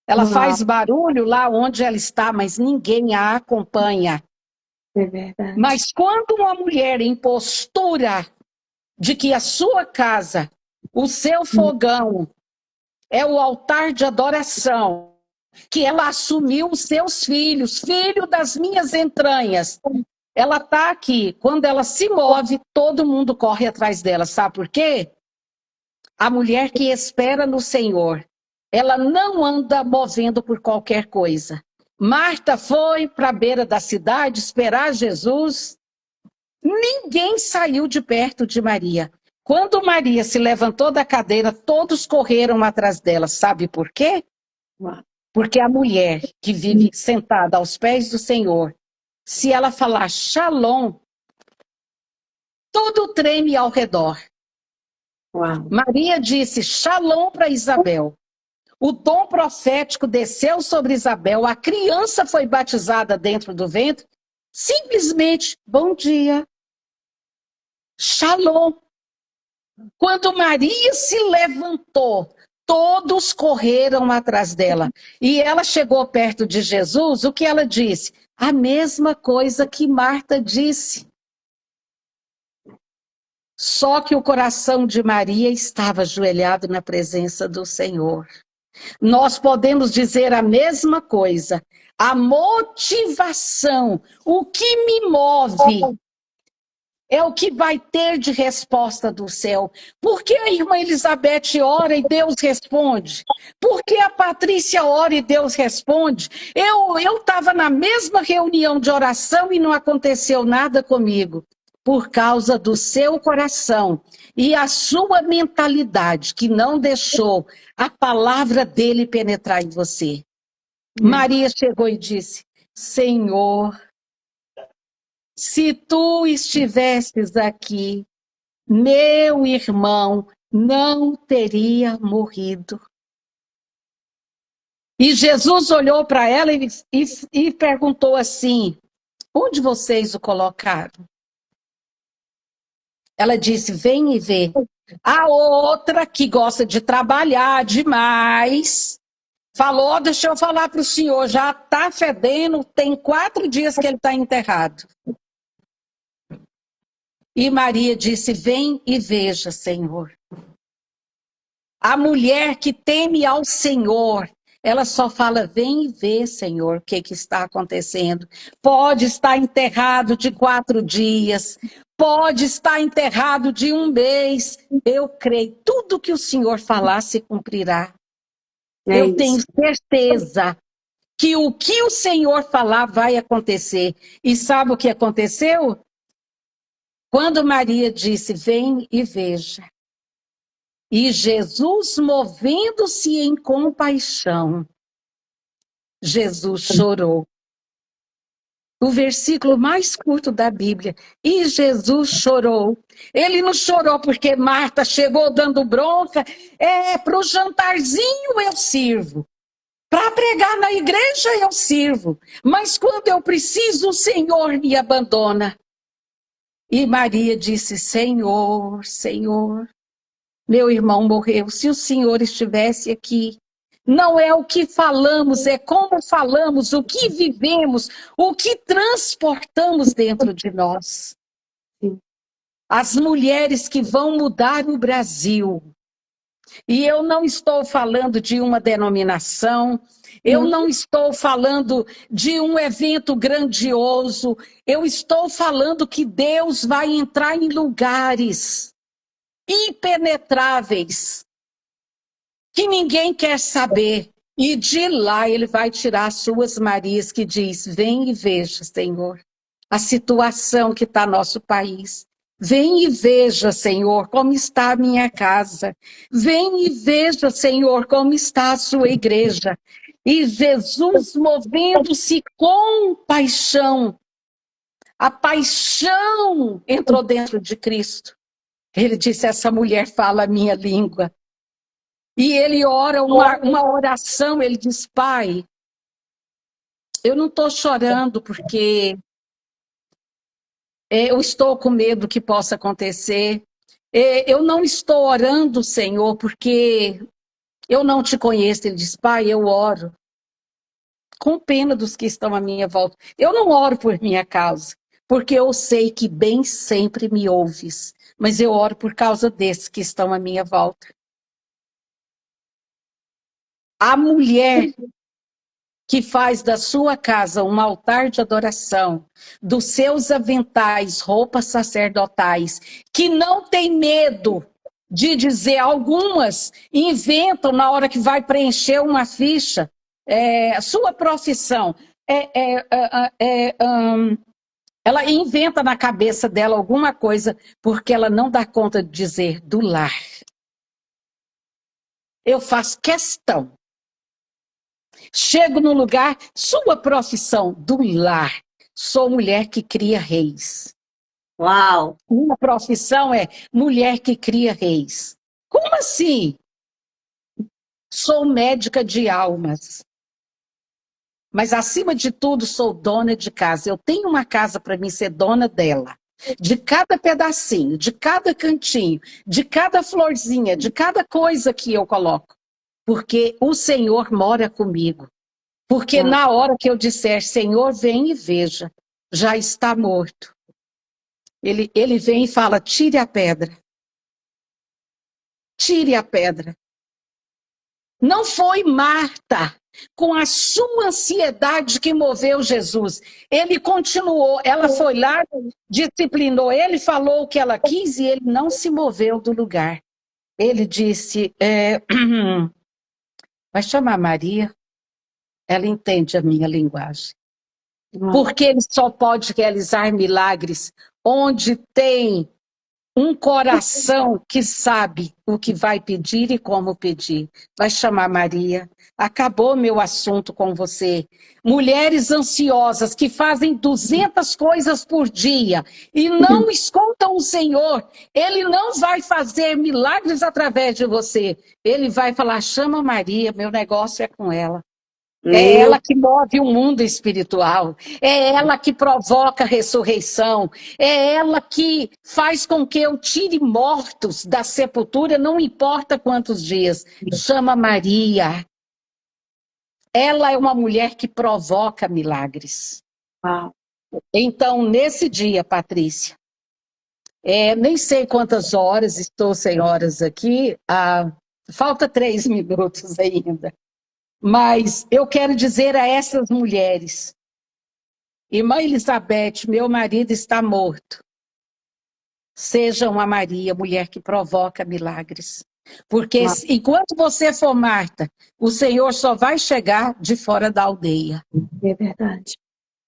Ela faz barulho lá onde ela está, mas ninguém a acompanha. É verdade. Mas quando uma mulher em postura de que a sua casa, o seu fogão, é o altar de adoração, que ela assumiu os seus filhos, filho das minhas entranhas, ela está aqui. Quando ela se move, todo mundo corre atrás dela. Sabe por quê? A mulher que espera no Senhor, ela não anda movendo por qualquer coisa. Marta foi para a beira da cidade esperar Jesus. Ninguém saiu de perto de Maria. Quando Maria se levantou da cadeira, todos correram atrás dela. Sabe por quê? Porque a mulher que vive sentada aos pés do Senhor, se ela falar shalom, tudo treme ao redor. Maria disse shalom para Isabel. O dom profético desceu sobre Isabel, a criança foi batizada dentro do ventre, simplesmente, bom dia, shalom. Quando Maria se levantou, todos correram atrás dela. E ela chegou perto de Jesus, o que ela disse? A mesma coisa que Marta disse. Só que o coração de Maria estava ajoelhado na presença do Senhor. Nós podemos dizer a mesma coisa. A motivação, o que me move é o que vai ter de resposta do céu. Por que a irmã Elizabeth ora e Deus responde? Por que a Patrícia ora e Deus responde? Eu estava na mesma reunião de oração e não aconteceu nada comigo. Por causa do seu coração e a sua mentalidade, que não deixou a palavra dele penetrar em você. Maria chegou e disse: Senhor, se tu estivesses aqui, meu irmão não teria morrido. E Jesus olhou para ela e perguntou assim: onde vocês o colocaram? Ela disse: vem e vê. A outra, que gosta de trabalhar demais, falou: deixa eu falar para o senhor, já está fedendo, tem 4 dias que ele está enterrado. E Maria disse: vem e veja, Senhor. A mulher que teme ao Senhor, ela só fala: vem e vê, Senhor, o que está acontecendo. Pode estar enterrado de 4 dias, pode estar enterrado de 1 mês. Eu creio, tudo que o Senhor falar se cumprirá. Eu tenho certeza que o Senhor falar vai acontecer. E sabe o que aconteceu? Quando Maria disse: vem e veja. E Jesus, movendo-se em compaixão, Jesus chorou. O versículo mais curto da Bíblia. E Jesus chorou. Ele não chorou porque Marta chegou dando bronca. Para o jantarzinho eu sirvo. Para pregar na igreja eu sirvo. Mas quando eu preciso, o Senhor me abandona. E Maria disse: Senhor, Senhor, meu irmão morreu. Se o Senhor estivesse aqui, não é o que falamos, é como falamos, o que vivemos, o que transportamos dentro de nós. As mulheres que vão mudar o Brasil. E eu não estou falando de uma denominação, eu não estou falando de um evento grandioso, eu estou falando que Deus vai entrar em lugares impenetráveis, que ninguém quer saber. E de lá ele vai tirar as suas Marias que diz: vem e veja, Senhor, a situação que está nosso país. Vem e veja, Senhor, como está a minha casa. Vem e veja, Senhor, como está a sua igreja. E Jesus, movendo-se com paixão, a paixão entrou dentro de Cristo. Ele disse: essa mulher fala a minha língua. E ele ora uma oração, ele diz: Pai, eu não estou chorando porque eu estou com medo que possa acontecer. Eu não estou orando, Senhor, porque eu não te conheço. Ele diz: Pai, eu oro com pena dos que estão à minha volta. Eu não oro por minha causa, porque eu sei que bem sempre me ouves. Mas eu oro por causa desses que estão à minha volta. A mulher que faz da sua casa um altar de adoração, dos seus aventais, roupas sacerdotais, que não tem medo de dizer, algumas inventam na hora que vai preencher uma ficha, sua profissão, ela inventa na cabeça dela alguma coisa, porque ela não dá conta de dizer do lar. Eu faço questão. Chego no lugar, sua profissão, do lar. Sou mulher que cria reis. Uau! Minha profissão é mulher que cria reis. Como assim? Sou médica de almas. Mas, acima de tudo, sou dona de casa. Eu tenho uma casa para mim ser dona dela. De cada pedacinho, de cada cantinho, de cada florzinha, de cada coisa que eu coloco. Porque o Senhor mora comigo. Porque na hora que eu disser: Senhor, vem e veja, já está morto. Ele vem e fala: tire a pedra. Tire a pedra. Não foi Marta, com a sua ansiedade, que moveu Jesus. Ele continuou, ela foi lá, disciplinou ele, falou o que ela quis e ele não se moveu do lugar. Ele disse, vai chamar Maria, ela entende a minha linguagem. Porque ele só pode realizar milagres onde tem um coração que sabe o que vai pedir e como pedir. Vai chamar Maria. Acabou meu assunto com você. Mulheres ansiosas que fazem 200 coisas por dia e não escutam o Senhor. Ele não vai fazer milagres através de você. Ele vai falar, chama Maria, meu negócio é com ela. É ela que move o mundo espiritual, é ela que provoca a ressurreição, é ela que faz com que eu tire mortos da sepultura, não importa quantos dias. Chama Maria. Ela é uma mulher que provoca milagres. Então, nesse dia, Patrícia, nem sei quantas horas, estou sem horas aqui, falta 3 minutos ainda. Mas eu quero dizer a essas mulheres, irmã Elizabeth, meu marido está morto. Seja uma Maria, mulher que provoca milagres. Porque enquanto você for Marta, o Senhor só vai chegar de fora da aldeia. É verdade.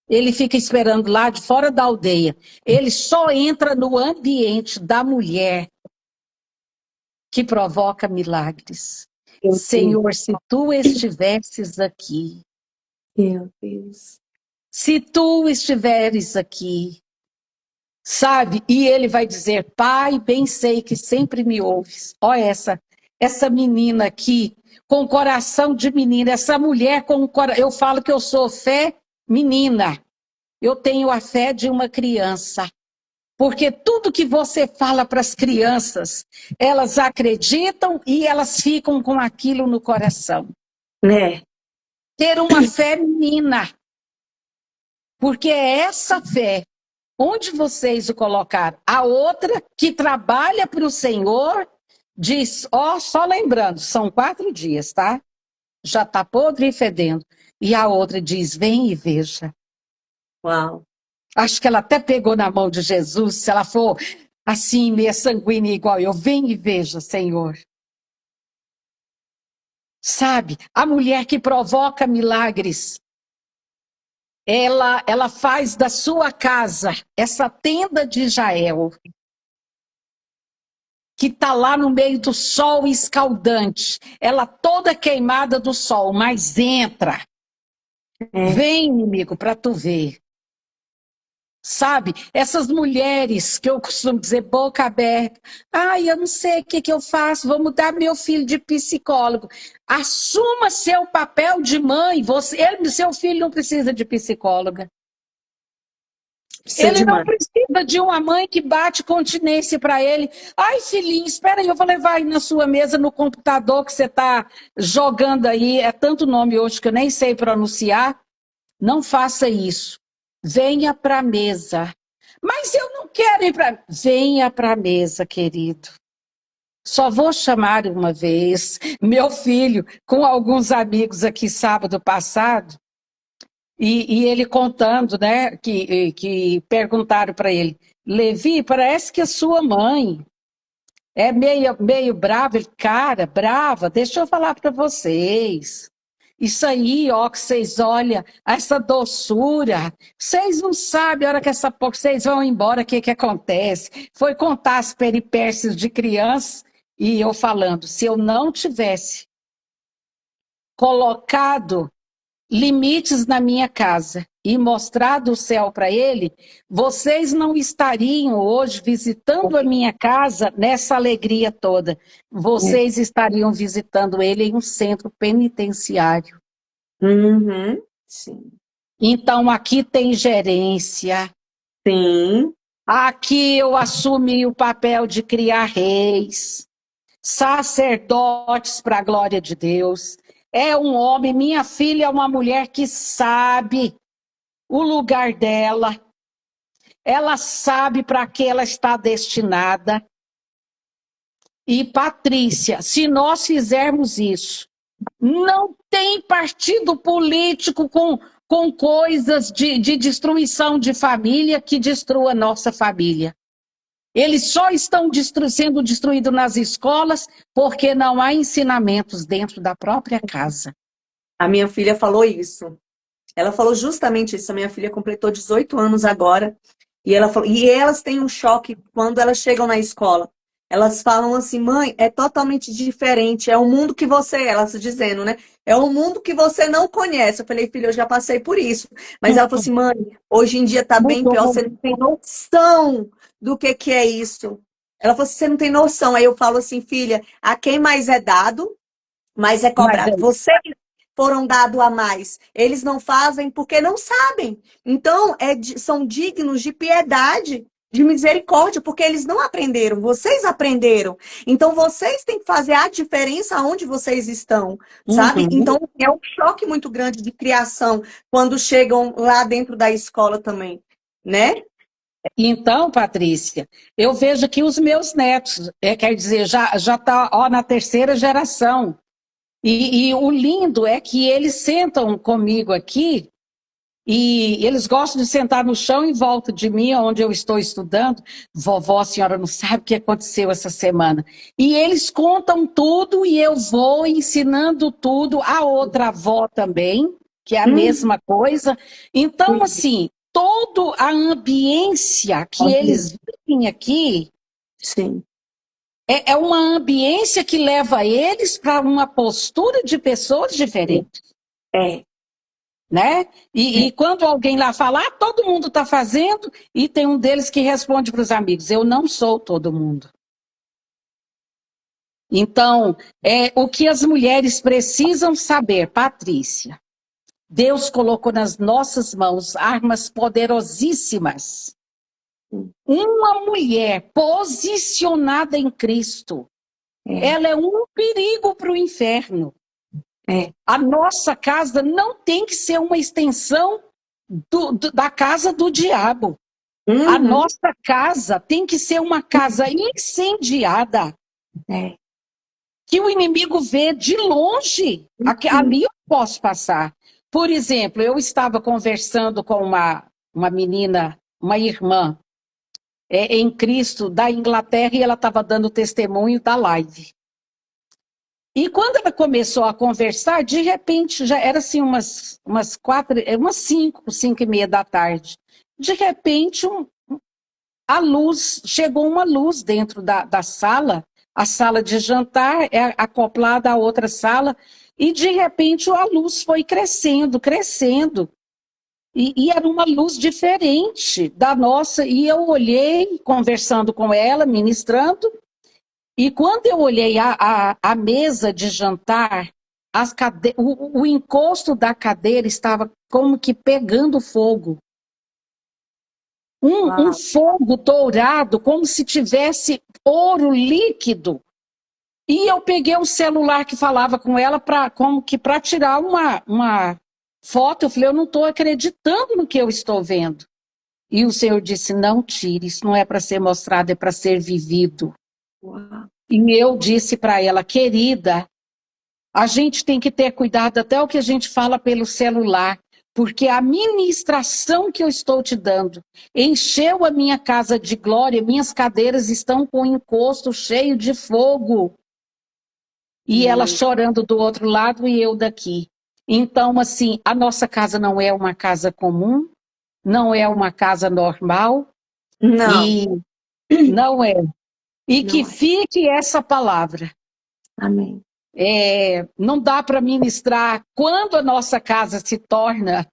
Ele fica esperando lá de fora da aldeia. Ele só entra no ambiente da mulher que provoca milagres. Senhor, se tu estivesses aqui. Meu Deus. Se tu estiveres aqui, sabe? E ele vai dizer, Pai, bem sei que sempre me ouves. Olha essa menina aqui, com coração de menina, essa mulher com coração. Eu falo que eu sou fé menina. Eu tenho a fé de uma criança. Porque tudo que você fala para as crianças, elas acreditam e elas ficam com aquilo no coração. Ter uma fé menina. Porque é essa fé, onde vocês o colocaram? A outra que trabalha para o Senhor, diz, só lembrando, são 4 dias, tá? Já está podre e fedendo. E a outra diz, vem e veja. Uau. Acho que ela até pegou na mão de Jesus, se ela for assim, meia sanguínea igual eu, vem e veja, Senhor. Sabe, a mulher que provoca milagres, ela faz da sua casa essa tenda de Jael, que está lá no meio do sol escaldante, ela toda queimada do sol, mas entra. Vem, inimigo, para tu ver. Sabe, essas mulheres que eu costumo dizer boca aberta, eu não sei o que eu faço, vou mudar meu filho de psicólogo. Assuma seu papel de mãe, seu filho não precisa de psicóloga. Ele não precisa de uma mãe que bate continência para ele. Ai, filhinho, espera aí, eu vou levar aí na sua mesa, no computador que você está jogando aí. É tanto nome hoje que eu nem sei pronunciar. Não faça isso. Venha para a mesa. Mas eu não quero ir para... Venha para a mesa, querido. Só vou chamar uma vez. Meu filho, com alguns amigos aqui sábado passado, e ele contando, né, que perguntaram para ele, Levi, parece que a sua mãe é meio brava. Ele, cara, brava, deixa eu falar para vocês. Isso aí, ó, que vocês olham, essa doçura, vocês não sabem, a hora que vocês vão embora, o que acontece? Foi contar as peripécias de criança, e eu falando, se eu não tivesse colocado limites na minha casa e mostrado o céu para ele, vocês não estariam hoje visitando a minha casa nessa alegria toda. Vocês estariam visitando ele em um centro penitenciário. Sim. Então, aqui tem gerência. Sim. Aqui eu assumi o papel de criar reis, sacerdotes para a glória de Deus. É um homem, minha filha é uma mulher que sabe o lugar dela. Ela sabe para que ela está destinada. E, Patrícia, se nós fizermos isso, Não tem partido político com coisas de destruição de família que destrua a nossa família. Eles só estão sendo destruídos nas escolas porque não há ensinamentos dentro da própria casa. A minha filha falou isso. Ela falou justamente isso. A minha filha completou 18 anos agora. E ela falou, e elas têm um choque quando elas chegam na escola. Elas falam assim, mãe, é totalmente diferente. É o mundo que você, elas dizendo, né? É um mundo que você não conhece. Eu falei, filha, eu já passei por isso. Mas ela falou assim, mãe, hoje em dia tá bem pior. Mudou. Você não tem noção do que é isso. Ela falou assim, você não tem noção. Aí eu falo assim, filha, a quem mais é dado, mais é Mas cobrado. Vocês foram dados a mais. Eles não fazem porque não sabem. Então, são dignos de piedade, de misericórdia, porque eles não aprenderam, vocês aprenderam. Então, vocês têm que fazer a diferença onde vocês estão, sabe? uhum. Então, é um choque muito grande de criação quando chegam lá dentro da escola também, né? Então, Patrícia, eu vejo que os meus netos, quer dizer, já está na terceira geração. E o lindo é que eles sentam comigo aqui e eles gostam de sentar no chão em volta de mim, onde eu estou estudando. Vovó, a senhora não sabe o que aconteceu essa semana. E eles contam tudo e eu vou ensinando tudo. A outra avó também, que é a Hum, mesma coisa. Então, assim, toda a ambiência que eles vivem aqui sim. é uma ambiência que leva eles para uma postura de pessoas diferentes. É. Né? E quando alguém lá fala, todo mundo está fazendo, e tem um deles que responde para os amigos, eu não sou todo mundo. Então, o que as mulheres precisam saber, Patrícia, Deus colocou nas nossas mãos armas poderosíssimas. Uma mulher posicionada em Cristo, É. ela é um perigo para o inferno. É. A nossa casa não tem que ser uma extensão da casa do diabo. A Uhum. nossa casa tem que ser uma casa incendiada, É. que o inimigo vê de longe. Ali eu posso passar. Por exemplo, eu estava conversando com uma menina, uma irmã, em Cristo, da Inglaterra, e ela estava dando testemunho da live. E quando ela começou a conversar, de repente, já era assim umas 5h30 da tarde. De repente, chegou uma luz dentro da sala, a sala de jantar é acoplada à outra sala, e de repente a luz foi crescendo, crescendo. E era uma luz diferente da nossa, e eu olhei, conversando com ela, ministrando, e quando eu olhei a mesa de jantar, o encosto da cadeira estava como que pegando fogo. Um Uau. fogo dourado, como se tivesse ouro líquido. E eu peguei um celular que falava com ela como que para tirar uma foto. Eu falei, eu não estou acreditando no que eu estou vendo. E o Senhor disse, não tire, isso não é para ser mostrado, é para ser vivido. Uau. E eu disse para ela, querida, a gente tem que ter cuidado até o que a gente fala pelo celular, porque a ministração que eu estou te dando encheu a minha casa de glória, minhas cadeiras estão com o encosto cheio de fogo. E ela Meu. chorando do outro lado e eu daqui. Então, assim, a nossa casa não é uma casa comum, não é uma casa normal, Não, e não é. E que não é. fique essa palavra. Amém. Não dá para ministrar quando a nossa casa se torna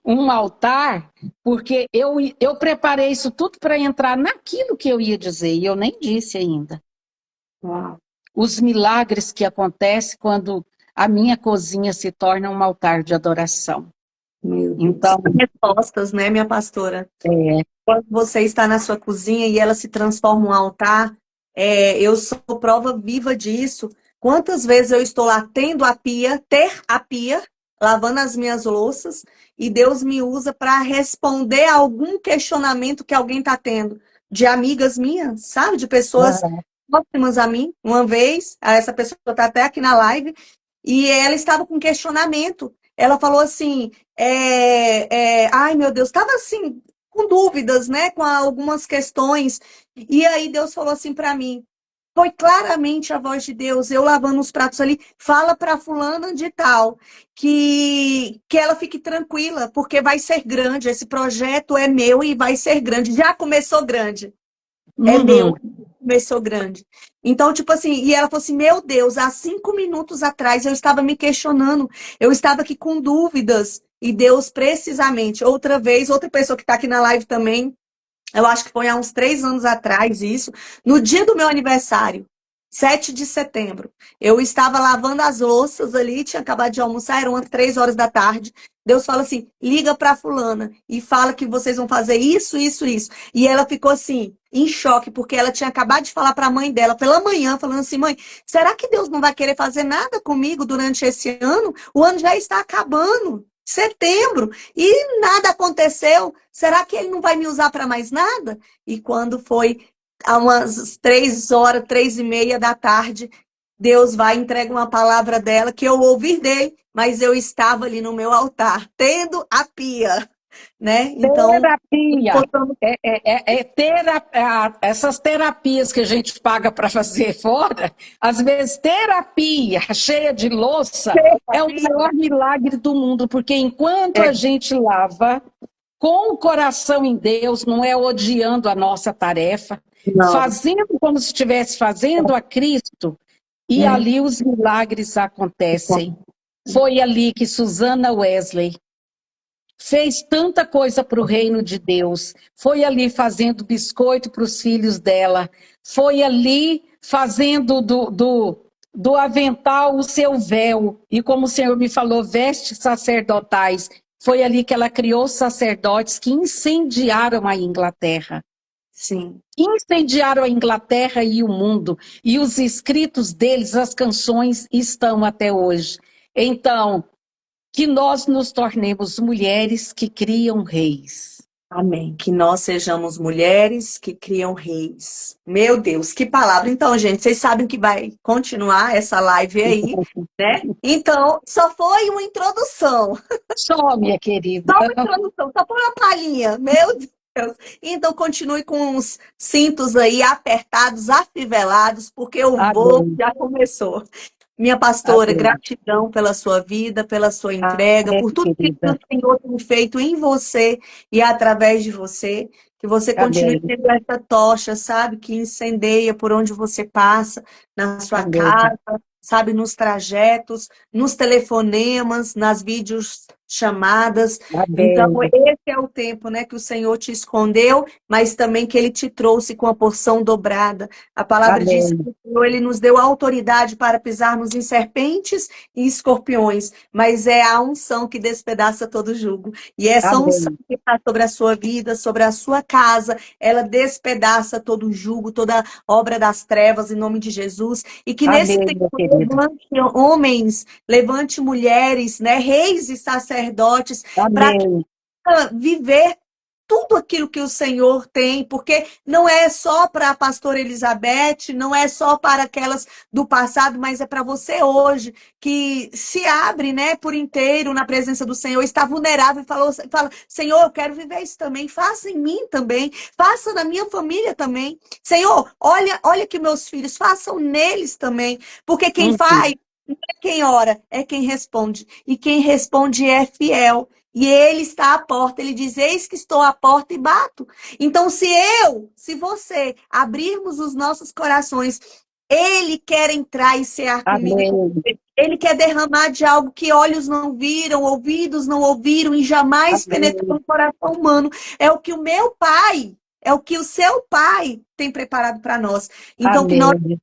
um altar, porque eu preparei isso tudo para entrar naquilo que eu ia dizer, e eu nem disse ainda. Uau. Os milagres que acontecem quando a minha cozinha se torna um altar de adoração. Meu Deus. Então, Respostas, né, minha pastora? é, Quando você está na sua cozinha e ela se transforma em um altar, eu sou prova viva disso. Quantas vezes eu estou lá ter a pia, lavando as minhas louças, e Deus me usa para responder a algum questionamento que alguém está tendo, de amigas minhas, sabe? De pessoas próximas a mim. Uma vez, essa pessoa está até aqui na live, e ela estava com questionamento. Ela falou assim, ai meu Deus, estava assim, com dúvidas, né, com algumas questões. E aí Deus falou assim para mim, foi claramente a voz de Deus, eu lavando os pratos ali, fala para fulana de tal, que ela fique tranquila, porque vai ser grande, esse projeto é meu e vai ser grande, já começou grande. É meu, Uhum. começou grande. Então, tipo assim, e ela falou assim: Meu Deus, há 5 minutos atrás eu estava me questionando, eu estava aqui com dúvidas, e Deus, precisamente, outra vez, outra pessoa que está aqui na live também, eu acho que foi há uns 3 anos atrás isso, no dia do meu aniversário, 7 de setembro. Eu estava lavando as louças ali, tinha acabado de almoçar, eram umas 3 horas da tarde. Deus fala assim: liga para fulana e fala que vocês vão fazer isso, isso, isso. E ela ficou assim, em choque, porque ela tinha acabado de falar para a mãe dela pela manhã, falando assim: mãe, será que Deus não vai querer fazer nada comigo durante esse ano? O ano já está acabando. Setembro, e nada aconteceu. Será que ele não vai me usar para mais nada? E quando foi a umas 3 horas, 3h30 da tarde, Deus vai e entrega uma palavra dela que eu ouvi dele, mas eu estava ali no meu altar, tendo a pia, né? Então, Terapia. encontramos Essas terapias que a gente paga para fazer fora, às vezes terapia cheia de louça é o a maior milagre do mundo, porque enquanto a pia. gente lava com o coração em Deus, não é odiando a nossa tarefa, Não. fazendo como se estivesse fazendo a Cristo, e Hum. ali os milagres acontecem. Foi ali que Susana Wesley fez tanta coisa para o reino de Deus. Foi ali fazendo biscoito para os filhos dela. Foi ali fazendo do avental o seu véu. E como o Senhor me falou, vestes sacerdotais. Foi ali que ela criou sacerdotes que incendiaram a Inglaterra. Sim. Incendiaram a Inglaterra e o mundo. E os escritos deles, as canções, estão até hoje. Então, que nós nos tornemos mulheres que criam reis. Amém. Que nós sejamos mulheres que criam reis. Meu Deus, que palavra. Então, gente, vocês sabem que vai continuar essa live aí, né? Então, só foi uma introdução. Só, minha querida. Só uma introdução, só foi uma palhinha. Meu Deus. Então, continue com os cintos aí apertados, afivelados, porque o voo Amém. já começou. Minha pastora, Amém. gratidão pela sua vida, pela sua entrega, Amém, por tudo que o querida. Senhor tem feito em você e através de você. Que você continue Amém. tendo essa tocha, sabe, que incendeia por onde você passa, na sua Amém. casa, sabe, nos trajetos, nos telefonemas, nas vídeos chamadas. Então, Amém. esse é o tempo, né, que o Senhor te escondeu, mas também que ele te trouxe com a porção dobrada. A palavra diz que Amém. o Senhor, ele nos deu autoridade para pisarmos em serpentes e escorpiões, mas é a unção que despedaça todo jugo. E essa unção Amém. que está sobre a sua vida, sobre a sua casa, ela despedaça todo jugo, toda obra das trevas, em nome de Jesus. E que nesse Amém, tempo minha querida. levante homens, levante mulheres, né, reis e sacerdotes, para Amém. viver tudo aquilo que o Senhor tem, porque não é só para a pastora Elizabeth, não é só para aquelas do passado, mas é para você hoje, que se abre, né, por inteiro na presença do Senhor, está vulnerável e fala, Senhor, eu quero viver isso também, faça em mim também, faça na minha família também. Senhor, olha que meus filhos, façam neles também, porque quem Uhum. faz não é quem ora, é quem responde. E quem responde é fiel. E ele está à porta, ele diz: Eis que estou à porta e bato. Então, se você abrirmos os nossos corações, ele quer entrar e cear comigo e com Amém. você. Ele quer derramar de algo que olhos não viram, ouvidos não ouviram e jamais penetrou Amém. no coração humano. É o que o meu pai, é o que o seu pai tem preparado para nós. Então, que nós Amém.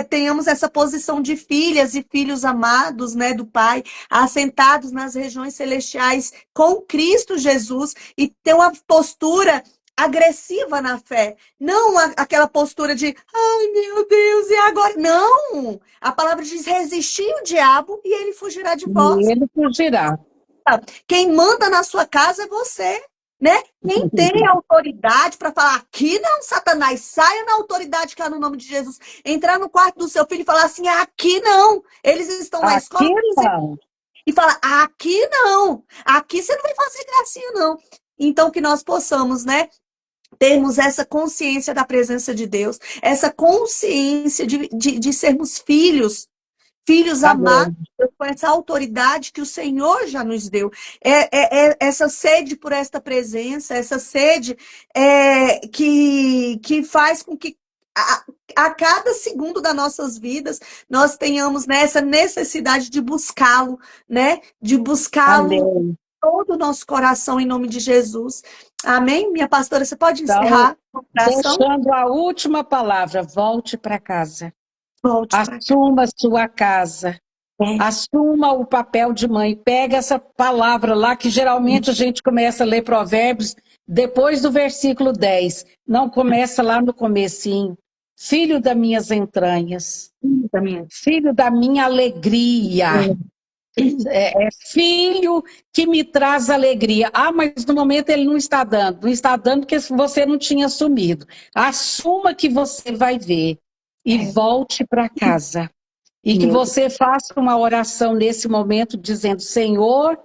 tenhamos essa posição de filhas e filhos amados, né, do Pai, assentados nas regiões celestiais com Cristo Jesus e ter uma postura agressiva na fé, não aquela postura de, ai meu Deus, e agora? Não! A palavra diz resistir o diabo e ele fugirá de E vós. ele fugirá. Quem manda na sua casa é você. né? Quem tem autoridade para falar aqui não, Satanás, saia na autoridade que há no nome de Jesus. Entrar no quarto do seu filho e falar assim, aqui não. Eles estão na escola Aqui não. e falar, aqui não. Aqui você não vai fazer gracinha, não. Então, que nós possamos, né? Termos essa consciência da presença de Deus, essa consciência de sermos filhos, filhos amados, Amém. com essa autoridade que o Senhor já nos deu. Essa sede por esta presença, essa sede que faz com que a cada segundo das nossas vidas nós tenhamos, né, essa necessidade de buscá-lo, né? De buscá-lo Amém. todo o nosso coração em nome de Jesus. Amém? Minha pastora, você pode Então, encerrar a oração? deixando a última palavra, volte para casa. Volte para cá. Assuma sua casa. Assuma o papel de mãe. Pega essa palavra lá, que geralmente a gente começa a ler Provérbios depois do versículo 10. Não começa lá no comecinho. Filho das minhas entranhas, filho da minha alegria. É filho que me traz alegria. Ah, mas no momento ele não está dando. Não está dando porque você não tinha assumido. Assuma que você vai ver e volte para casa. E que Meu Deus, você faça uma oração nesse momento dizendo: Senhor,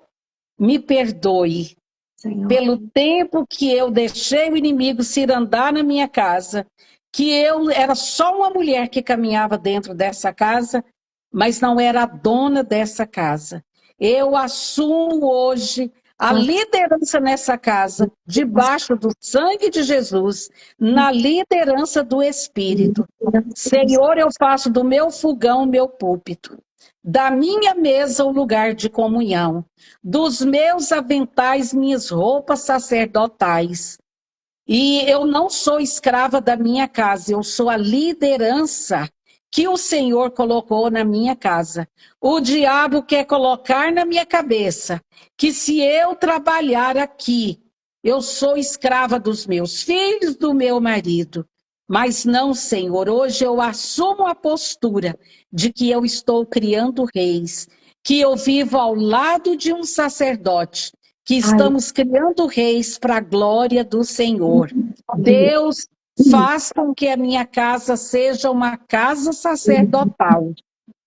me perdoe Senhor. pelo tempo que eu deixei o inimigo se andar na minha casa, que eu era só uma mulher que caminhava dentro dessa casa, mas não era a dona dessa casa. Eu assumo hoje a liderança nessa casa, debaixo do sangue de Jesus, na liderança do Espírito. Senhor, eu faço do meu fogão meu púlpito, da minha mesa o lugar de comunhão, dos meus aventais minhas roupas sacerdotais. E eu não sou escrava da minha casa, eu sou a liderança que o Senhor colocou na minha casa. O diabo quer colocar na minha cabeça que se eu trabalhar aqui, eu sou escrava dos meus filhos, do meu marido. Mas não, Senhor, hoje eu assumo a postura de que eu estou criando reis, que eu vivo ao lado de um sacerdote, que estamos criando reis para a glória do Senhor. Deus, faz com que a minha casa seja uma casa sacerdotal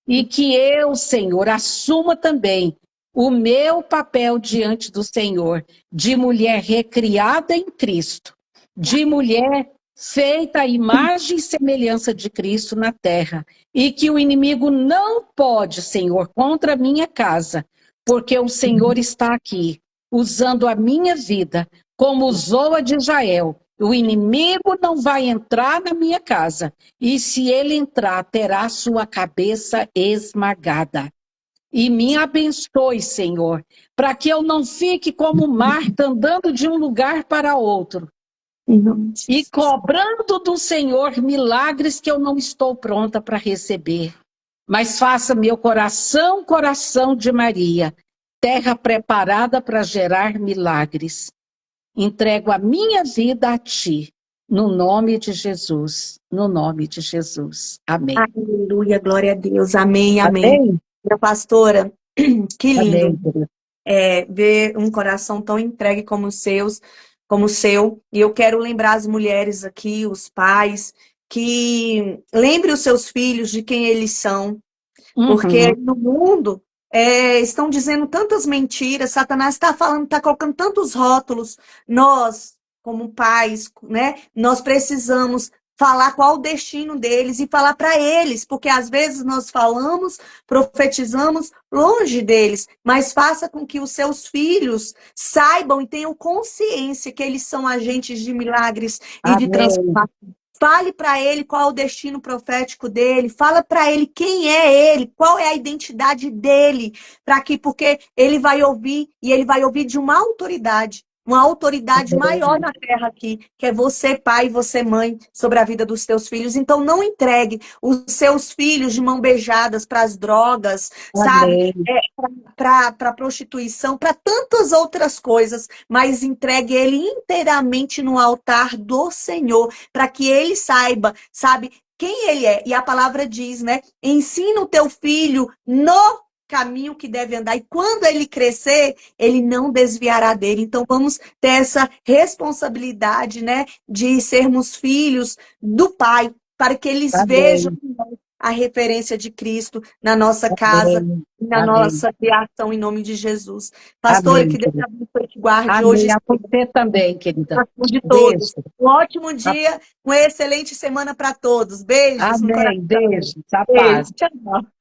e que eu, Senhor, assuma também o meu papel diante do Senhor, de mulher recriada em Cristo, de mulher feita à imagem e semelhança de Cristo na terra, e que o inimigo não pode, Senhor, contra a minha casa, porque o Senhor está aqui, usando a minha vida como usou a de Israel. O inimigo não vai entrar na minha casa, e se ele entrar, terá sua cabeça esmagada. E me abençoe, Senhor, para que eu não fique como Marta, andando de um lugar para outro Em nome de e Jesus. cobrando do Senhor milagres que eu não estou pronta para receber. Mas faça meu coração, coração de Maria, terra preparada para gerar milagres. Entrego a minha vida a Ti, no nome de Jesus, no nome de Jesus. Amém. Aleluia, glória a Deus. Amém, amém. Amém? Minha pastora, que Amém, lindo querida. ver um coração tão entregue como os seus, como o seu. E eu quero lembrar as mulheres aqui, os pais, que lembre os seus filhos de quem eles são. Porque Uhum. no mundo estão dizendo tantas mentiras, Satanás está falando, está colocando tantos rótulos. Nós, como pais, né, nós precisamos falar qual o destino deles e falar para eles, porque às vezes nós falamos, profetizamos longe deles, mas faça com que os seus filhos saibam e tenham consciência que eles são agentes de milagres e de Amém. transformação. Fale para ele qual é o destino profético dele, fala para ele quem é ele, qual é a identidade dele, para que porque ele vai ouvir e ele vai ouvir de uma autoridade maior na terra aqui, que é você pai e você mãe sobre a vida dos teus filhos. Então não entregue os seus filhos de mão beijadas para as drogas, sabe? Amém. Para prostituição, para tantas outras coisas, mas entregue ele inteiramente no altar do Senhor, para que ele saiba, sabe, quem ele é. E a palavra diz, né? Ensina o teu filho no caminho que deve andar. E quando ele crescer, ele não desviará dele. Então, vamos ter essa responsabilidade, né, de sermos filhos do Pai, para que eles vejam Amém. a referência de Cristo na nossa casa, Amém. na Amém. nossa criação, em nome de Jesus. Pastor, Amém, que Deus querida. abençoe e te guarde hoje Amém. A você também, querida. de todos. Beijo. Um ótimo dia, uma excelente semana para todos. Beijos no Amém. coração. Beijo. A Beijo. paz. Tchau.